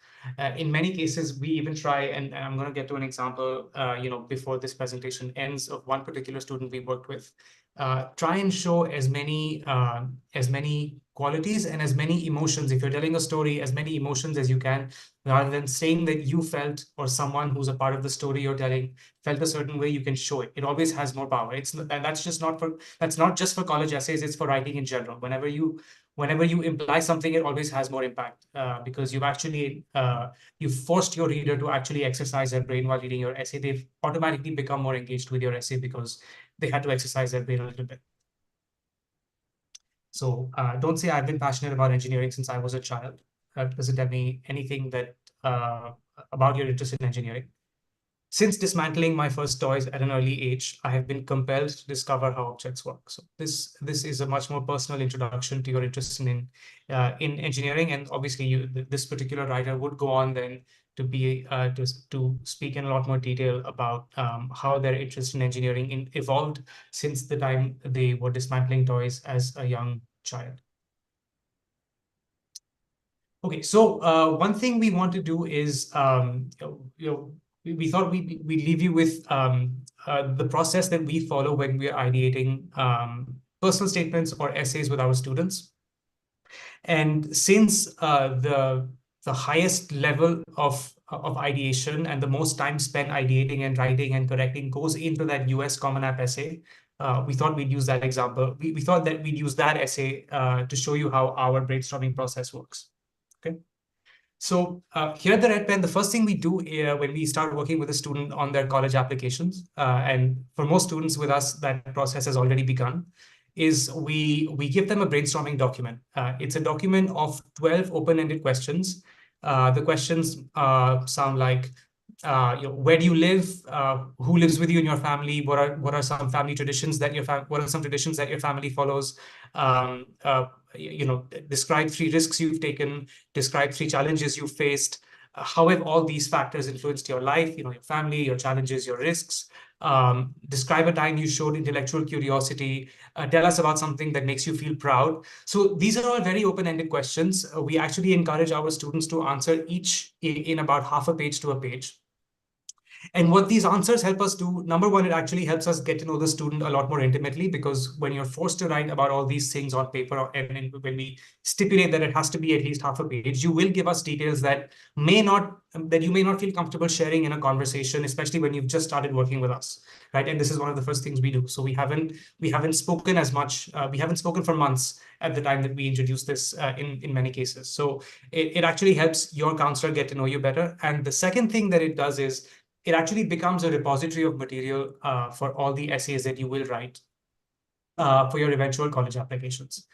In many cases, we even try, and I'm going to get to an example, before this presentation ends, of one particular student we worked with. Try and show as many qualities and as many emotions. If you're telling a story, as many emotions as you can, rather than saying that you felt, or someone who's a part of the story you're telling felt a certain way. You can show it. It always has more power. And that's not just for college essays. It's for writing in general. Whenever you imply something, it always has more impact, because you've forced your reader to actually exercise their brain while reading your essay. They've automatically become more engaged with your essay because they had to exercise their brain a little bit. So don't say I've been passionate about engineering since I was a child. Doesn't tell me anything that about your interest in engineering. Since dismantling my first toys at an early age, I have been compelled to discover how objects work. So this is a much more personal introduction to your interest in engineering, and obviously this particular writer would go on then to be to speak in a lot more detail about how their interest in engineering evolved since the time they were dismantling toys as a young child. Okay, so one thing we want to do is we thought we leave you with the process that we follow when we are ideating personal statements or essays with our students. And since the highest level of ideation and the most time spent ideating and writing and correcting goes into that US Common App essay, we thought we'd use that example. We thought that we'd use that essay to show you how our brainstorming process works. Okay. So here at the Red Pen, the first thing we do when we start working with a student on their college applications, and for most students with us, that process has already begun, is we give them a brainstorming document. It's a document of 12 open-ended questions The questions sound like, where do you live? Who lives with you in your family? What are some family traditions that what are some traditions that your family follows? Describe 3 risks you've taken. Describe 3 challenges you've faced. How have all these factors influenced your life? Your family, your challenges, your risks. Describe a time you showed intellectual curiosity. Tell us about something that makes you feel proud. So these are all very open-ended questions. We actually encourage our students to answer each in about half a page to a page. And what these answers help us do, number one, it actually helps us get to know the student a lot more intimately, because when you're forced to write about all these things on paper, and when we stipulate that it has to be at least half a page, you will give us details that you may not feel comfortable sharing in a conversation, especially when you've just started working with us, right? And this is one of the first things we do. So we haven't spoken as much. We haven't spoken for months at the time that we introduce this in many cases. So it actually helps your counselor get to know you better. And the second thing that it does is it actually becomes a repository of material for all the essays that you will write for your eventual college applications.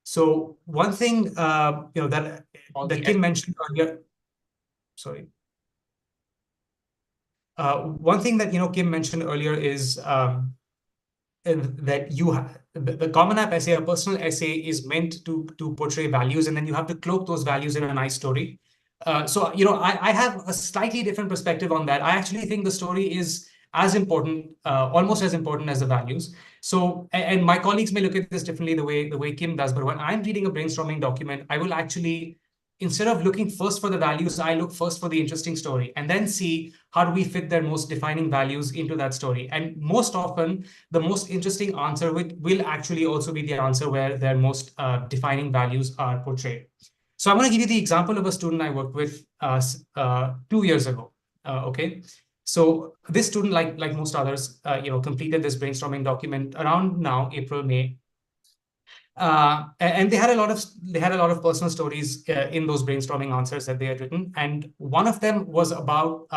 So one thing that Kim mentioned earlier. Sorry. One thing that Kim mentioned earlier is that the Common App essay, a personal essay, is meant to portray values, and then you have to cloak those values in a nice story. So I have a slightly different perspective on that. I actually think the story is as important, almost as important as the values. So, and my colleagues may look at this differently the way Kim does, but when I'm reading a brainstorming document, I will actually, instead of looking first for the values, I look first for the interesting story, and then see how do we fit their most defining values into that story. And most often, the most interesting answer will actually also be the answer where their most defining values are portrayed. So I'm going to give you the example of a student I worked with 2 years ago. Okay. So this student, like most others, completed this brainstorming document around now, April, May. And they had a lot of personal stories in those brainstorming answers that they had written. And one of them was about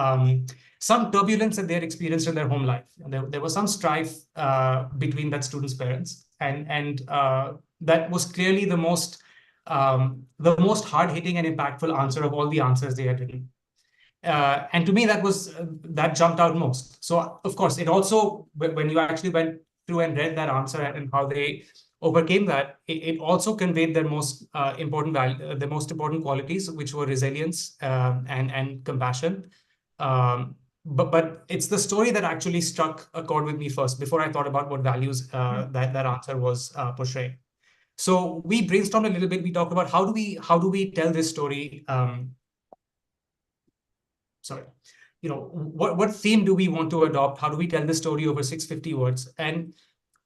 some turbulence that they had experienced in their home life. There was some strife between that student's parents. And that was clearly the most hard-hitting and impactful answer of all the answers they had written. And to me, that jumped out most. So of course, it also, when you actually went through and read that answer and how they overcame that, it also conveyed their most important value, the most important qualities, which were resilience and compassion. But it's the story that actually struck a chord with me first, before I thought about what values that answer was portraying. So we brainstormed a little bit. We talked about how do we tell this story. Sorry, what theme do we want to adopt? How do we tell this story over 650 words? And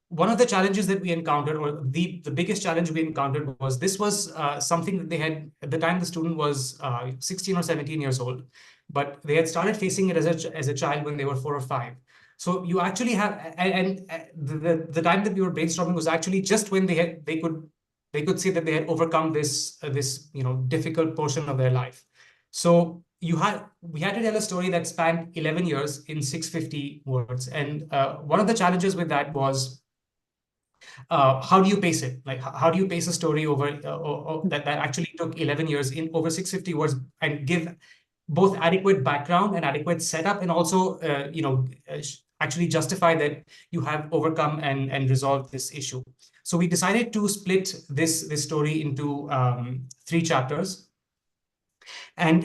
one of the challenges that we encountered, or the biggest challenge we encountered, was this was something that they had at the time the student was 16 or 17 years old, but they had started facing it as a child when they were 4 or 5. So you actually have, and the time that we were brainstorming was actually just when they could say that they had overcome this difficult portion of their life. So we had to tell a story that spanned 11 years in 650 words, and one of the challenges with that was, how do you pace it? Like, how do you pace a story over that actually took 11 years in over 650 words, and give both adequate background and adequate setup, and also actually justify that you have overcome and resolved this issue. So we decided to split this story into 3 chapters, and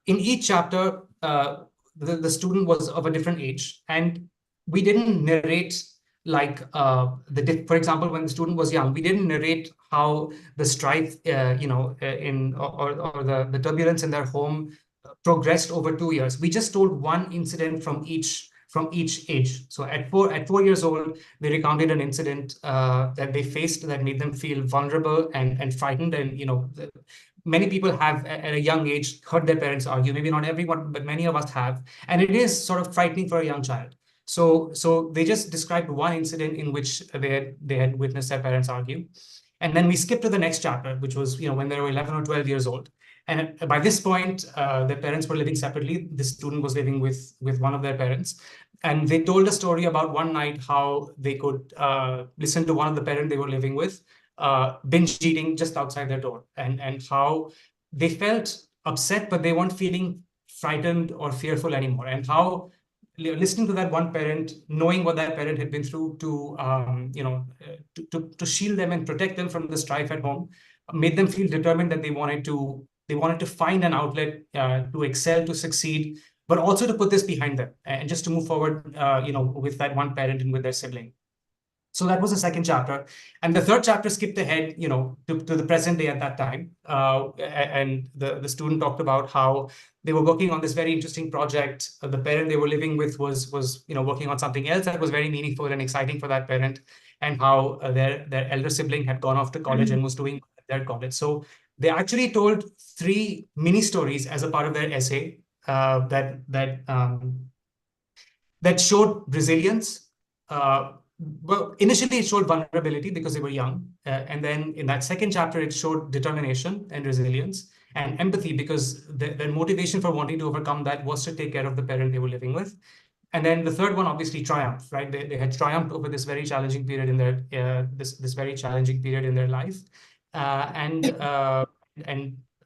in each chapter, the student was of a different age, and we didn't narrate like for example, when the student was young, we didn't narrate how the strife, or the turbulence in their home progressed over 2 years. We just told one incident from each age. So at 4 years old, they recounted an incident that they faced that made them feel vulnerable and frightened. And many people have at a young age heard their parents argue. Maybe not everyone, but many of us have, and it is sort of frightening for a young child. So they just described one incident in which they had witnessed their parents argue. And then we skipped to the next chapter, which was when they were 11 or 12 years old. And by this point, their parents were living separately. The student was living with one of their parents. And they told a story about one night how they could listen to one of the parents they were living with binge eating just outside their door, and how they felt upset, but they weren't feeling frightened or fearful anymore. And how listening to that one parent, knowing what that parent had been through to, to shield them and protect them from the strife at home, made them feel determined that they wanted to find an outlet to excel, to succeed, but also to put this behind them and just to move forward, with that one parent and with their sibling. So that was the second chapter. And the third chapter skipped ahead, to the present day at that time. And the student talked about how they were working on this very interesting project. The parent they were living with was working on something else that was very meaningful and exciting for that parent, and how their elder sibling had gone off to college and was doing their college. So they actually told 3 mini stories as a part of their essay that showed resilience. Well, initially it showed vulnerability because they were young. And then in that second chapter, it showed determination and resilience and empathy, because their motivation for wanting to overcome that was to take care of the parent they were living with. And then the third one, obviously, triumph, right? They had triumphed over this very challenging period in their this very challenging period in their life, and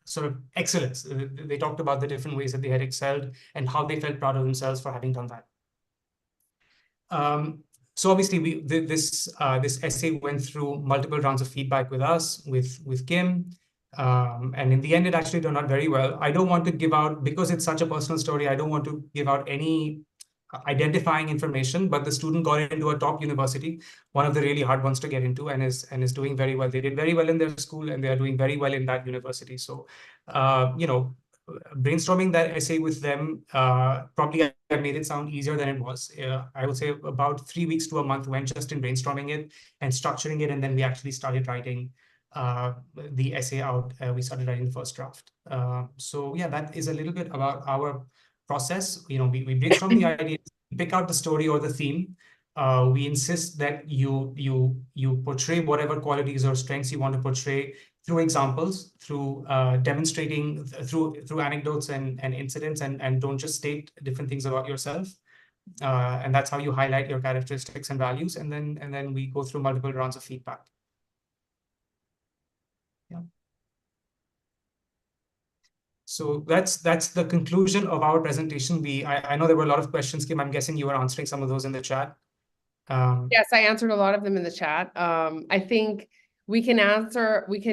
sort of excellence. They talked about the different ways that they had excelled and how they felt proud of themselves for having done that. So obviously, this essay went through multiple rounds of feedback with us, with Kim, and in the end, it actually turned out very well. I don't want to give out, because it's such a personal story, I don't want to give out any identifying information, but the student got into a top university, one of the really hard ones to get into, and is doing very well. They did very well in their school, and they are doing very well in that university. So, brainstorming that essay with them, probably I made it sound easier than it was. I would say about 3 weeks to a month went just in brainstorming it and structuring it, and then we actually started writing the essay out. We started writing the first draft. So yeah, that is a little bit about our process. We brainstorm the idea, pick out the story or the theme. We insist that you portray whatever qualities or strengths you want to portray through examples, through demonstrating, through anecdotes and incidents, and don't just state different things about yourself. And that's how you highlight your characteristics and values. And then we go through multiple rounds of feedback. Yeah. So that's the conclusion of our presentation. I know there were a lot of questions, Kim. I'm guessing you were answering some of those in the chat. Yes, I answered a lot of them in the chat. I think we can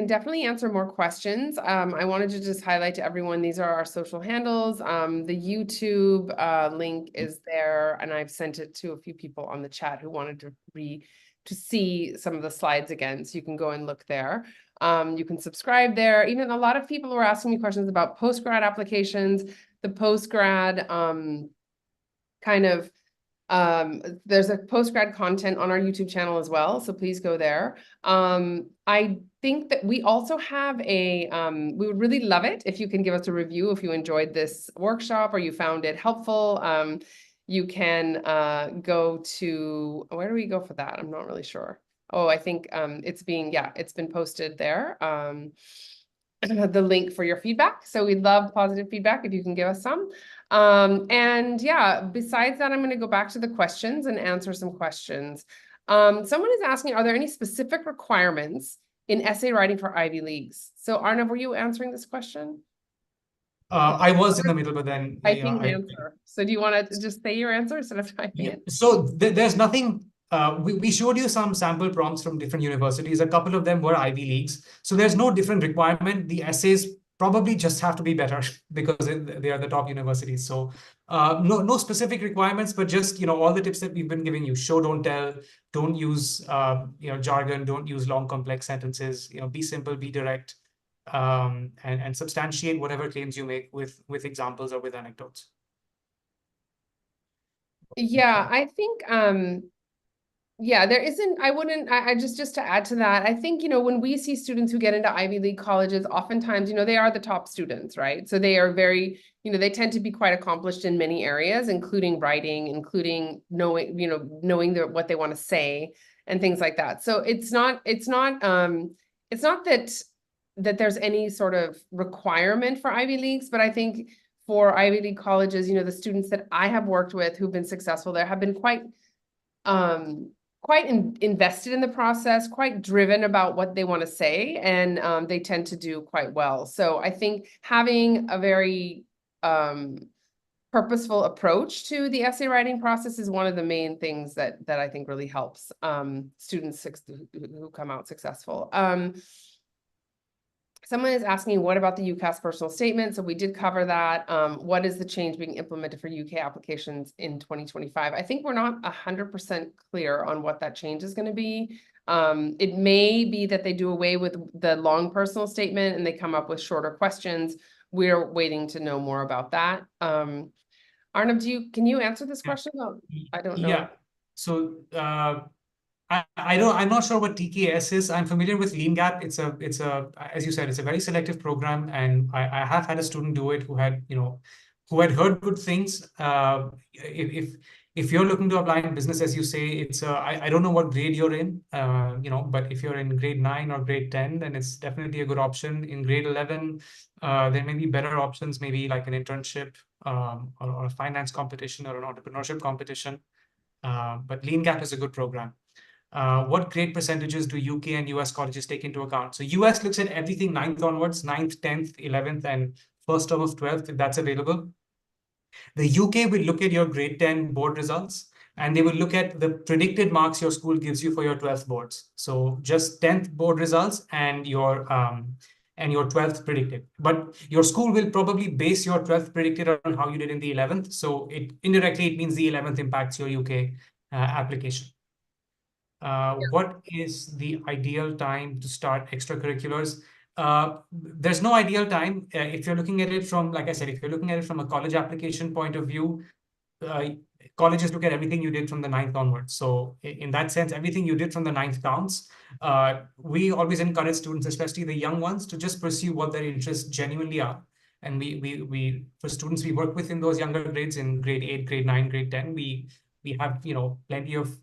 definitely answer more questions. I wanted to just highlight to everyone, these are our social handles. The YouTube link is there, and I've sent it to a few people on the chat who wanted to see some of the slides again, so you can go and look there. You can subscribe there. Even a lot of people were asking me questions about postgrad applications, the postgrad there's a postgrad content on our YouTube channel as well, so please go there. I think that we also have we would really love it if you can give us a review if you enjoyed this workshop or you found it helpful. You can go to, where do we go for that? I'm not really sure. Oh, I think it's been posted there. The link for your feedback. So we'd love positive feedback if you can give us some. And yeah, besides that, I'm going to go back to the questions and answer some questions. Someone is asking, are there any specific requirements in essay writing for Ivy Leagues? So Arnav, were you answering this question? I was in the middle, but then answer. So do you want to just say your answer instead of typing it? So there's nothing. We showed you some sample prompts from different universities. A couple of them were Ivy Leagues. So there's no different requirement. The essays probably just have to be better because they are the top universities. So no specific requirements, but just all the tips that we've been giving you: show, don't tell, don't use jargon, don't use long complex sentences. Be simple, be direct, and substantiate whatever claims you make with examples or with anecdotes. Yeah, I think yeah, there isn't, I just to add to that, I think, when we see students who get into Ivy League colleges, oftentimes, they are the top students, right? So they are very, they tend to be quite accomplished in many areas, including writing, including knowing what they want to say and things like that. So it's not that there's any sort of requirement for Ivy Leagues, but I think for Ivy League colleges, the students that I have worked with who've been successful there have been quite quite invested in the process, quite driven about what they want to say, and they tend to do quite well. So I think having a very purposeful approach to the essay writing process is one of the main things that I think really helps students who come out successful. Someone is asking, what about the UCAS personal statement? So we did cover that. What is the change being implemented for UK applications in 2025? I think we're not 100% clear on what that change is going to be. It may be that they do away with the long personal statement and they come up with shorter questions. We're waiting to know more about that. Arnav, can you answer this question? Oh, I don't know. Yeah. So I'm not sure what TKS is. I'm familiar with Lean Gap. It's a, as you said, it's a very selective program, and I have had a student do it who had, who had heard good things. If you're looking to apply in business, as you say, it's I don't know what grade you're in, but if you're in grade 9 or grade 10, then it's definitely a good option. In grade 11, there may be better options, maybe like an internship, or a finance competition or an entrepreneurship competition. But Lean Gap is a good program. What grade percentages do UK and US colleges take into account? So US looks at everything 9th onwards, 9th, 10th, 11th, and first term of 12th, if that's available. The UK will look at your grade 10 board results, and they will look at the predicted marks your school gives you for your 12th boards. So just 10th board results and your 12th predicted. But your school will probably base your 12th predicted on how you did in the 11th. So it means the 11th impacts your UK application. What is the ideal time to start extracurriculars? There's no ideal time. If you're looking at it from, like I said, if you're looking at it from a college application point of view, colleges look at everything you did from the 9th onwards. So in that sense, everything you did from the 9th counts. We always encourage students, especially the young ones, to just pursue what their interests genuinely are. And we for students we work with in those younger grades, in grade 8, grade 9, grade 10, we have, plenty of,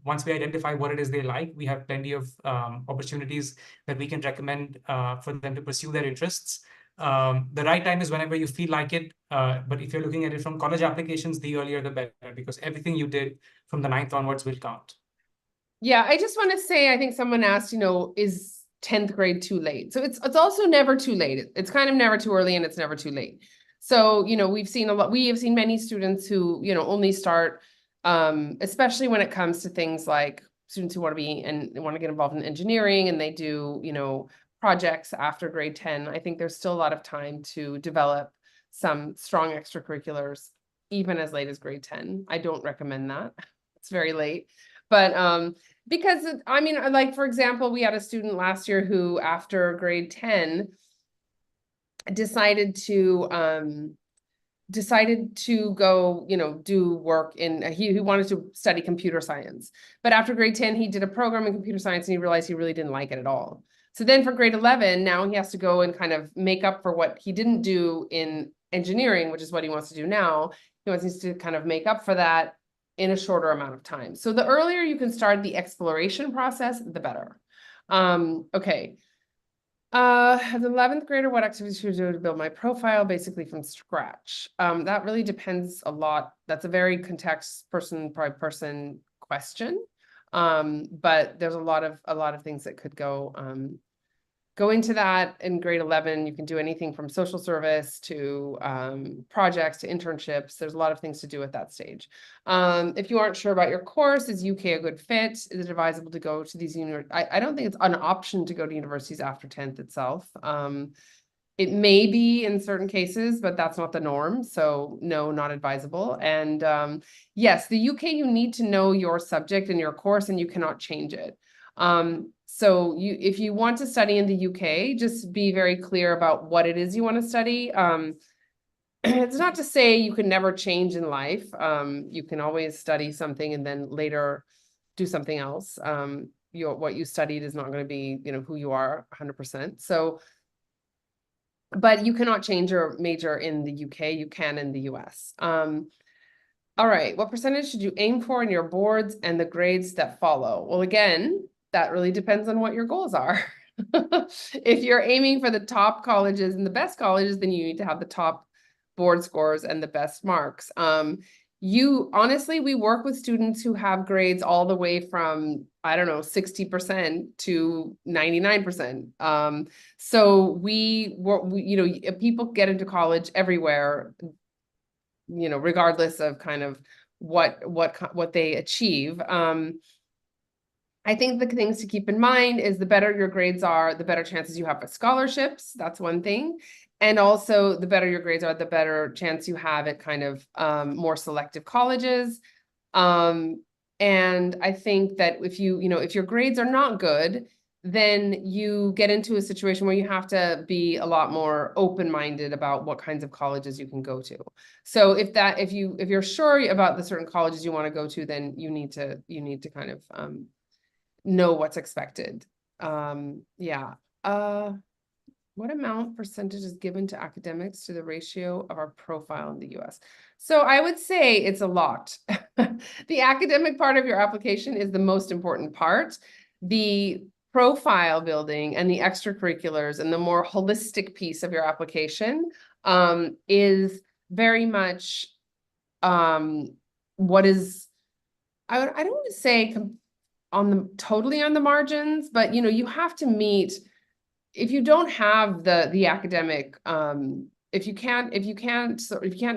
once we identify what it is they like, we have plenty of opportunities that we can recommend for them to pursue their interests. The right time is whenever you feel like it. But if you're looking at it from college applications, the earlier the better, because everything you did from the 9th onwards will count. Yeah, I just want to say, I think someone asked, is 10th grade too late? So it's also never too late. It's kind of never too early and it's never too late. So, we have seen many students who, only start, especially when it comes to things like students who want to get involved in engineering, and they do, projects after grade 10. I think there's still a lot of time to develop some strong extracurriculars, even as late as grade 10. I don't recommend that. It's very late. But because, like, for example, we had a student last year who, after grade 10, decided to go, do work in, he wanted to study computer science. But after grade 10, he did a program in computer science and he realized he really didn't like it at all. So then for grade 11, now he has to go and kind of make up for what he didn't do in engineering, which is what he wants to do now. He wants to kind of make up for that in a shorter amount of time. So the earlier you can start the exploration process, the better. Okay. As an 11th grader, what activities should I do to build my profile basically from scratch? That really depends a lot. That's a very person by person question. But there's a lot of things that could go into that. In grade 11, you can do anything from social service to projects to internships. There's a lot of things to do at that stage. If you aren't sure about your course, is UK a good fit? Is it advisable to go to these universities? I don't think it's an option to go to universities after 10th itself. It may be in certain cases, but that's not the norm. So no, not advisable. And yes, the UK, you need to know your subject and your course, and you cannot change it. So if you want to study in the UK, just be very clear about what it is you want to study. It's not to say you can never change in life. You can always study something and then later do something else. What you studied is not going to be, who you are 100%. So, but you cannot change your major in the UK. You can in the US. All right. What percentage should you aim for in your boards and the grades that follow? Well, again, that really depends on what your goals are. If you're aiming for the top colleges and the best colleges, then you need to have the top board scores and the best marks. honestly, we work with students who have grades all the way from, I don't know, 60% to 99%. So people get into college everywhere, regardless of kind of what they achieve. I think the things to keep in mind is the better your grades are, the better chances you have for scholarships. That's one thing. And also the better your grades are, the better chance you have at kind of more selective colleges. And I think that if if your grades are not good, then you get into a situation where you have to be a lot more open-minded about what kinds of colleges you can go to. So if you're sure about the certain colleges you want to go to, then you need to kind of know what's expected. Yeah. What amount percentage is given to academics to the ratio of our profile in the US? So I would say it's a lot. The academic part of your application is the most important part. The profile building and the extracurriculars and the more holistic piece of your application is very much what is, I don't want to say totally on the margins, but you have to meet, if you don't have the academic, if you can't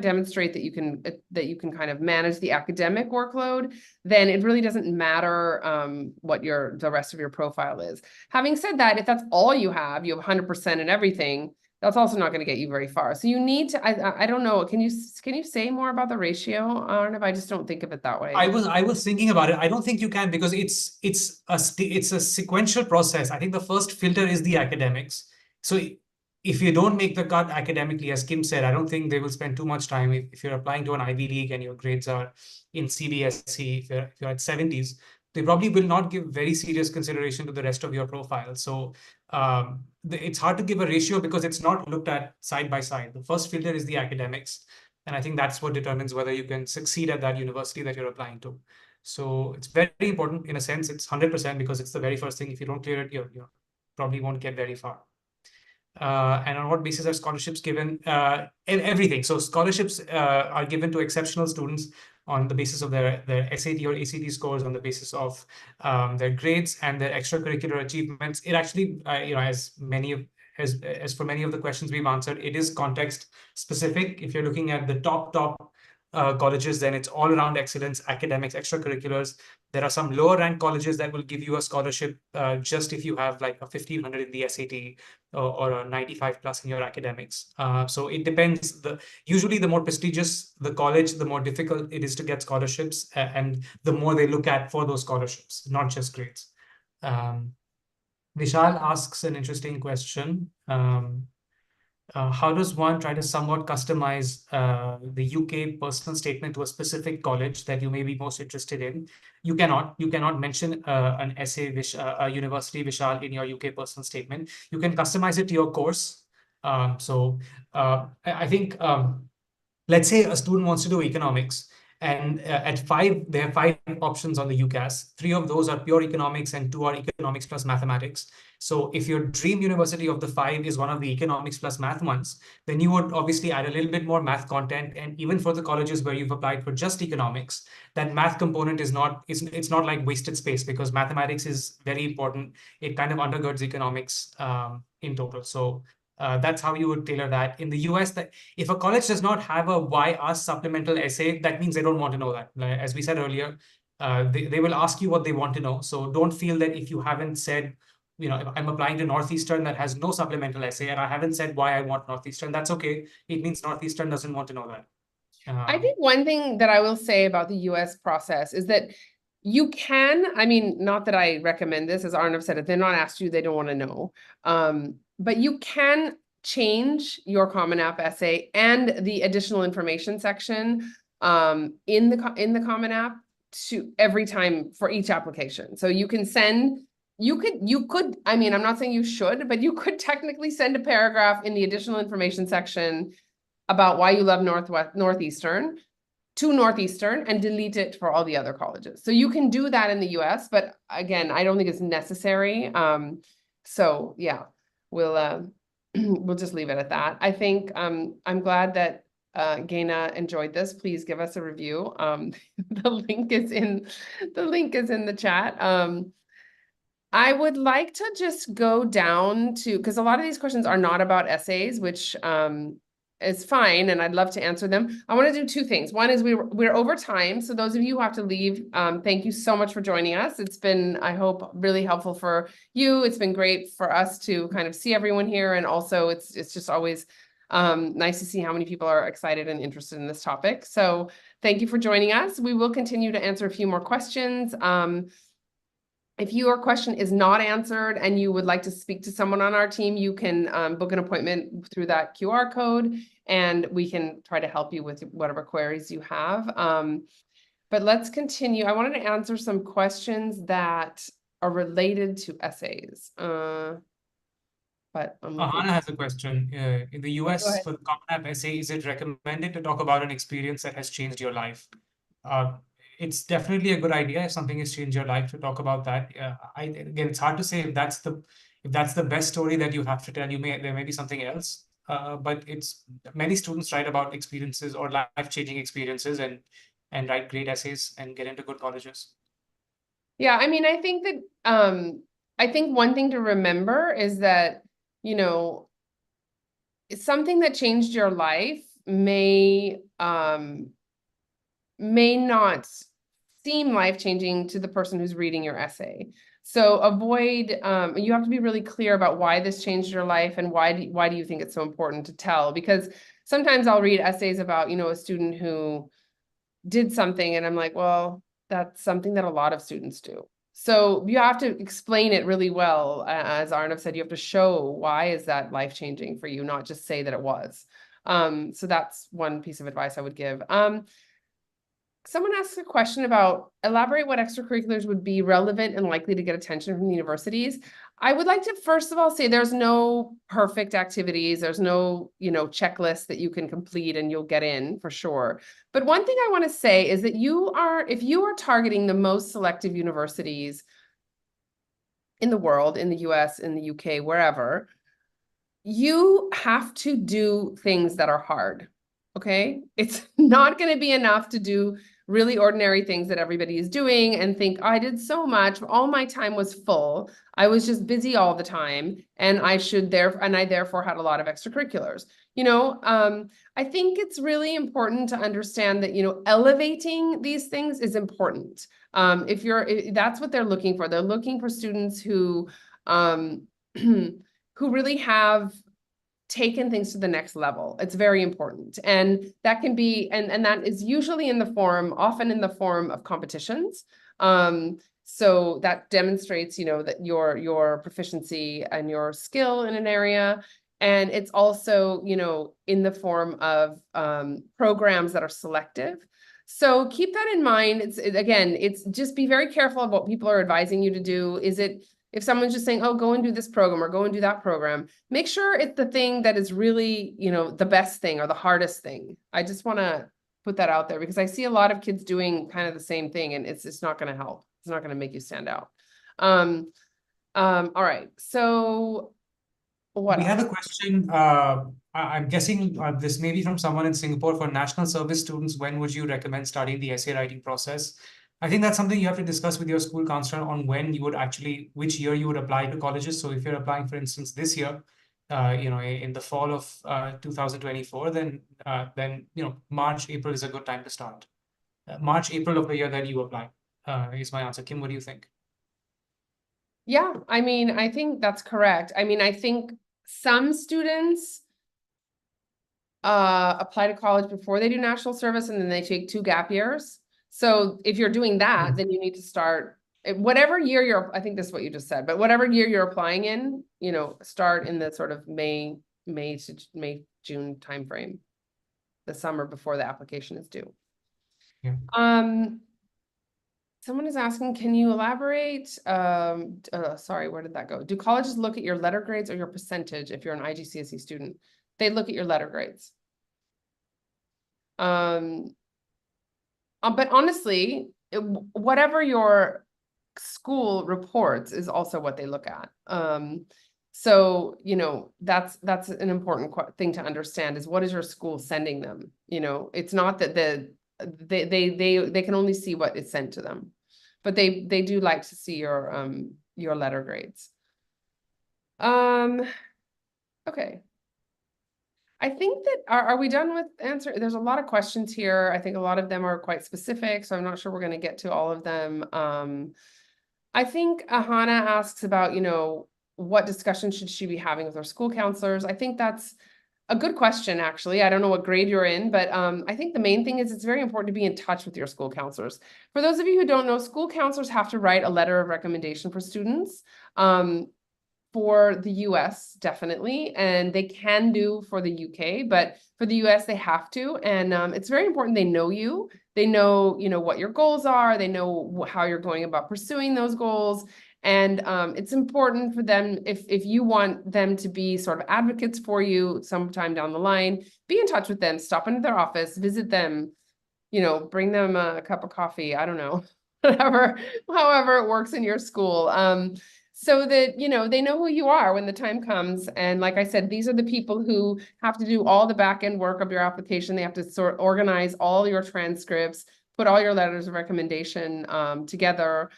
demonstrate that you can kind of manage the academic workload, then it really doesn't matter what the rest of your profile is. Having said that, if that's all you have 100% in everything, that's also not going to get you very far. So you need to, I don't know, can you say more about the ratio, Arnav? I just don't think of it that way. I was thinking about it. I don't think you can, because it's a sequential process. I think the first filter is the academics. So if you don't make the cut academically, as Kim said, I don't think they will spend too much time. If you're applying to an Ivy League and your grades are in CBSE, if you're at 70s, they probably will not give very serious consideration to the rest of your profile. So it's hard to give a ratio because it's not looked at side by side. The first filter is the academics. And I think that's what determines whether you can succeed at that university that you're applying to. So it's very important. In a sense, it's 100% because it's the very first thing. If you don't clear it, you probably won't get very far. And on what basis are scholarships given? Everything. So scholarships are given to exceptional students on the basis of their SAT or ACT scores, on the basis of their grades and their extracurricular achievements. It actually, as for many of the questions we've answered, it is context specific. If you're looking at the top colleges, then it's all around excellence, academics, extracurriculars. There are some lower ranked colleges that will give you a scholarship just if you have like a 1500 in the SAT or a 95 plus in your academics. So it depends. Usually the more prestigious the college, the more difficult it is to get scholarships, and the more they look at for those scholarships, not just grades. Vishal asks an interesting question. How does one try to somewhat customize the UK personal statement to a specific college that you may be most interested in? You cannot mention an essay, a university, Vishal, in your UK personal statement. You can customize it to your course. I think, let's say a student wants to do economics, and they have 5 options on the UCAS. 3 of those are pure economics and 2 are economics plus mathematics. So if your dream university of the 5 is one of the economics plus math ones, then you would obviously add a little bit more math content. And even for the colleges where you've applied for just economics, that math component it's not like wasted space, because mathematics is very important. It kind of undergirds economics in total. So that's how you would tailor that. In the US, that if a college does not have a why us supplemental essay, that means they don't want to know that. As we said earlier, they will ask you what they want to know. So don't feel that if you haven't said, if I'm applying to Northeastern that has no supplemental essay and I haven't said why I want Northeastern, that's okay. It means Northeastern doesn't want to know that. I think one thing that I will say about the US process is that you can, not that I recommend this, as Arnav said, if they're not asked you, they don't want to know. But you can change your Common App essay and the additional information section in the Common App to every time for each application. So you can you could, I'm not saying you should, but you could technically send a paragraph in the additional information section about why you love Northeastern to Northeastern and delete it for all the other colleges. So you can do that in the US, but again, I don't think it's necessary. So yeah, we'll just leave it at that. I think I'm glad that Gaina enjoyed this, please give us a review. The link is in the chat. I would like to just go down to, because a lot of these questions are not about essays, which is fine, and I'd love to answer them. I want to do two things. One is we're over time, so those of you who have to leave, thank you so much for joining us. It's been, I hope, really helpful for you. It's been great for us to kind of see everyone here, and also it's just always nice to see how many people are excited and interested in this topic. So thank you for joining us. We will continue to answer a few more questions. If your question is not answered and you would like to speak to someone on our team, you can book an appointment through that QR code, and we can try to help you with whatever queries you have. But let's continue. I wanted to answer some questions that are related to essays. But I'm looking. Hannah has a question. In the Go US, ahead. for the Common App essay, is it recommended to talk about an experience that has changed your life? It's definitely a good idea if something has changed your life to talk about that. Again, it's hard to say if that's the best story that you have to tell. There may be something else. But it's many students write about experiences or life-changing experiences and write great essays and get into good colleges. Yeah, I mean, I think that I think one thing to remember is that, you know, something that changed your life may not seem life-changing to the person who's reading your essay. So avoid, you have to be really clear about why this changed your life and why do you think it's so important to tell? Because sometimes I'll read essays about, you know, a student who did something and I'm like, well, that's something that a lot of students do. So you have to explain it really well. As Arnav said, you have to show why is that life-changing for you, not just say that it was. So that's one piece of advice I would give. Someone asked a question about elaborate what extracurriculars would be relevant and likely to get attention from the universities. I would like to first of all say there's no perfect activities. There's no, you know, checklist that you can complete and you'll get in for sure. But one thing I want to say is that if you are targeting the most selective universities in the world, in the US, in the UK, wherever, you have to do things that are hard. Okay? It's not going to be enough to do really ordinary things that everybody is doing and think, oh, I did so much, all my time was full. I was just busy all the time, and I therefore had a lot of extracurriculars. You know, I think it's really important to understand that, you know, elevating these things is important. If that's what they're looking for. They're looking for students who who really have taken things to the next level. It's very important. And that can be, and that is usually often in the form of competitions. So that demonstrates, you know, that your proficiency and your skill in an area. And it's also, you know, in the form of programs that are selective. So keep that in mind. It's just be very careful of what people are advising you to do. If someone's just saying, oh, go and do this program or go and do that program, make sure it's the thing that is really, you know, the best thing or the hardest thing. I just want to put that out there because I see a lot of kids doing kind of the same thing, and it's not going to help. It's not going to make you stand out. All right. So what We else? have a question. I'm guessing this may be from someone in Singapore. For national service students, when would you recommend starting the essay writing process? I think that's something you have to discuss with your school counselor on which year you would apply to colleges. So if you're applying, for instance, this year, you know, in the fall of 2024, then you know, March, April is a good time to start. March, April of the year that you apply is my answer. Kim, what do you think? Yeah, I mean, I think that's correct. I mean, I think some students apply to college before they do national service and then they take 2 gap years. So if you're doing that, then you need to start whatever year I think this is what you just said, but whatever year you're applying in, you know, start in the sort of May, June timeframe, the summer before the application is due. Yeah. Someone is asking, can you elaborate? Sorry, where did that go? Do colleges look at your letter grades or your percentage if you're an IGCSE student? They look at your letter grades. But honestly, whatever your school reports is also what they look at. So, you know, that's an important thing to understand is what is your school sending them? You know, it's not that they can only see what is sent to them, but they do like to see your letter grades. Okay. I think that are we done with answer? There's a lot of questions here. I think a lot of them are quite specific, so I'm not sure we're going to get to all of them. I think Ahana asks about, you know, what discussion should she be having with her school counselors? I think that's a good question, actually. I don't know what grade you're in, but I think the main thing is it's very important to be in touch with your school counselors. For those of you who don't know, school counselors have to write a letter of recommendation for students. For the US, definitely, and they can do for the UK, but for the US, they have to. And it's very important they know you. They know, you know, what your goals are. They know how you're going about pursuing those goals. And it's important for them, if you want them to be sort of advocates for you sometime down the line, be in touch with them, stop into their office, visit them, you know, bring them a cup of coffee. I don't know, whatever, however it works in your school. So that, you know, they know who you are when the time comes. And like I said, these are the people who have to do all the back end work of your application. They have to organize all your transcripts, put all your letters of recommendation together,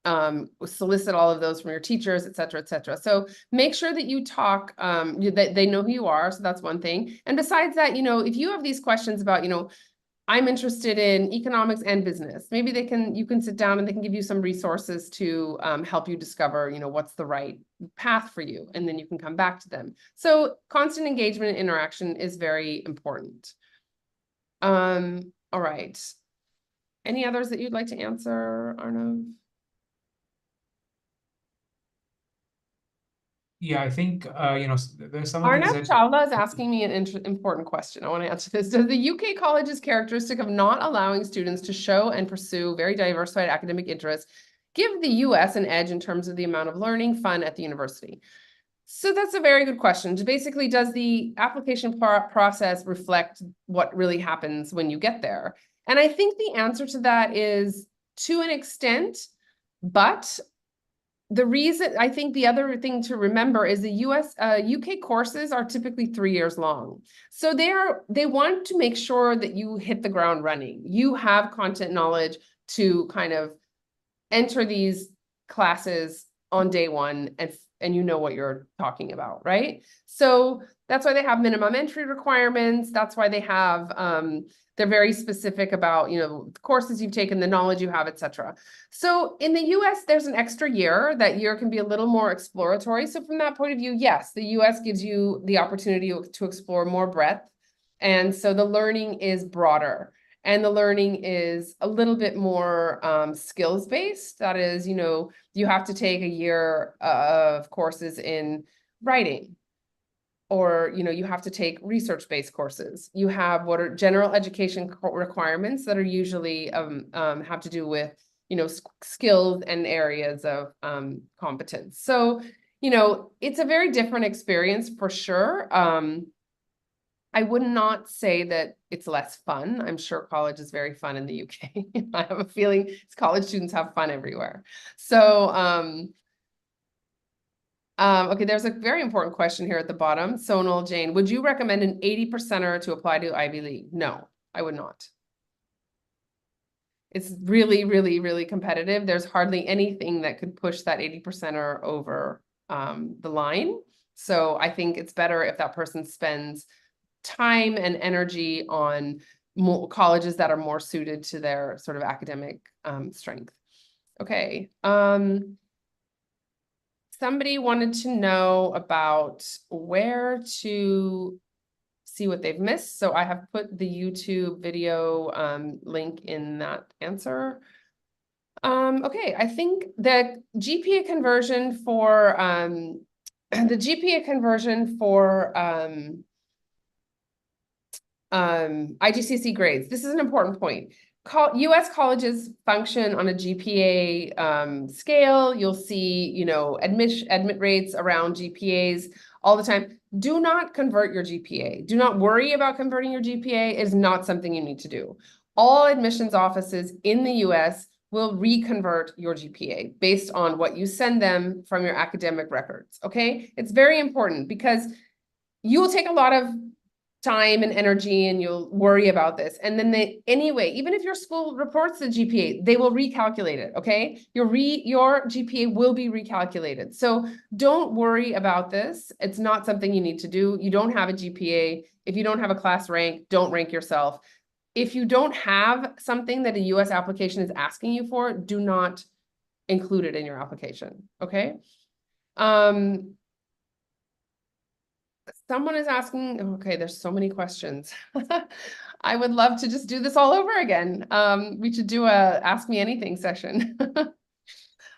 solicit all of those from your teachers, et cetera, et cetera. So make sure that you talk, that they know who you are. So that's one thing. And besides that, you know, if you have these questions about, you know, I'm interested in economics and business. Maybe you can sit down and they can give you some resources to help you discover, you know, what's the right path for you, and then you can come back to them. So constant engagement and interaction is very important. All right. Any others that you'd like to answer, Arnav? Yeah, I think, you know, there's some of these Arnav Chawla is asking me an important question. I want to answer this. Does the UK college's characteristic of not allowing students to show and pursue very diversified academic interests give the US an edge in terms of the amount of learning fun at the university? So that's a very good question. Basically, does the application process reflect what really happens when you get there? And I think the answer to that is to an extent, but the reason, I think the other thing to remember is the UK courses are typically 3 years long. So they want to make sure that you hit the ground running. You have content knowledge to kind of enter these classes on day one, and you know what you're talking about, right? So that's why they have minimum entry requirements. That's why they have, they're very specific about, you know, the courses you've taken, the knowledge you have, et cetera. So in the US, there's an extra year. That year can be a little more exploratory. So from that point of view, yes, the US gives you the opportunity to explore more breadth. And so the learning is broader. And the learning is a little bit more skills-based. That is, you know, you have to take a year of courses in writing, or, you know, you have to take research-based courses. You have what are general education requirements that are usually have to do with, you know, skills and areas of competence. So, you know, it's a very different experience for sure. I would not say that it's less fun. I'm sure college is very fun in the UK. I have a feeling college students have fun everywhere. So, okay, there's a very important question here at the bottom. Sonal Jane, would you recommend an 80%er to apply to Ivy League? No, I would not. It's really, really, really competitive. There's hardly anything that could push that 80%er over the line. So I think it's better if that person spends time and energy on colleges that are more suited to their sort of academic strength. Okay. Somebody wanted to know about where to see what they've missed. So I have put the YouTube video link in that answer. Okay, I think the GPA conversion for IGCSE grades. This is an important point. US colleges function on a GPA scale. You'll see, you know, admit rates around GPAs all the time. Do not convert your GPA. Do not worry about converting your GPA. It is not something you need to do. All admissions offices in the US will reconvert your GPA based on what you send them from your academic records, okay? It's very important because you will take a lot of time and energy and you'll worry about this. And then anyway, even if your school reports the GPA, they will recalculate it, okay? Your GPA will be recalculated. So don't worry about this. It's not something you need to do. You don't have a GPA. If you don't have a class rank, don't rank yourself. If you don't have something that a US application is asking you for, do not include it in your application, okay? Someone is asking, okay, there's so many questions. I would love to just do this all over again. We should do a Ask Me Anything session.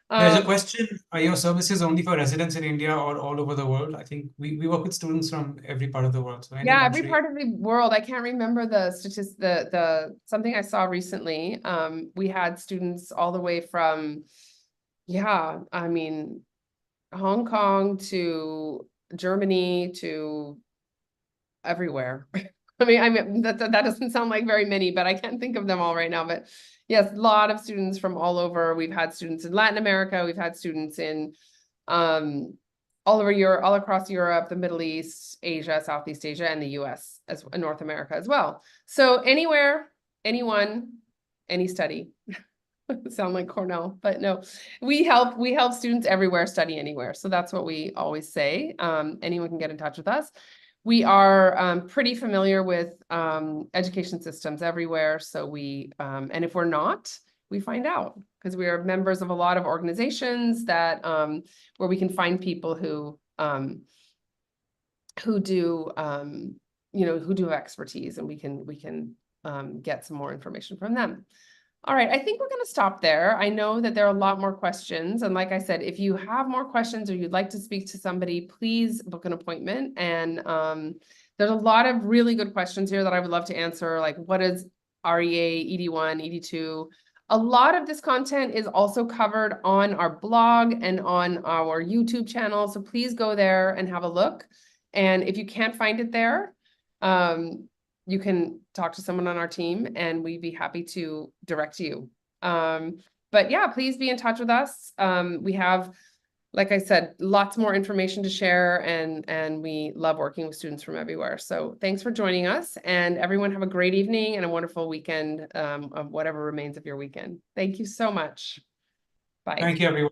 There's a question, are your services only for residents in India or all over the world? I think we work with students from every part of the world. So any Yeah, every country. part of the world. I can't remember the statistics, something I saw recently. We had students all the way from, yeah, I mean, Hong Kong to Germany to everywhere. I mean, that doesn't sound like very many, but I can't think of them all right now. But yes, a lot of students from all over. We've had students in Latin America. We've had students in all over Europe, all across Europe, the Middle East, Asia, Southeast Asia, and the US as North America as well. So anywhere, anyone, any study. Sound like Cornell, but no, we help students everywhere study anywhere. So that's what we always say. Anyone can get in touch with us. We are pretty familiar with education systems everywhere. So and if we're not, we find out because we are members of a lot of organizations that where we can find people who do who do have expertise, and we can get some more information from them. All right, I think we're going to stop there. I know that there are a lot more questions. And like I said, if you have more questions or you'd like to speak to somebody, please book an appointment. And there's a lot of really good questions here that I would love to answer, like what is REA, ED1, ED2? A lot of this content is also covered on our blog and on our YouTube channel. So please go there and have a look. And if you can't find it there, you can talk to someone on our team and we'd be happy to direct you. But yeah, please be in touch with us. We have, like I said, lots more information to share, and we love working with students from everywhere. So thanks for joining us, and everyone have a great evening and a wonderful weekend of whatever remains of your weekend. Thank you so much. Bye. Thank you, everyone.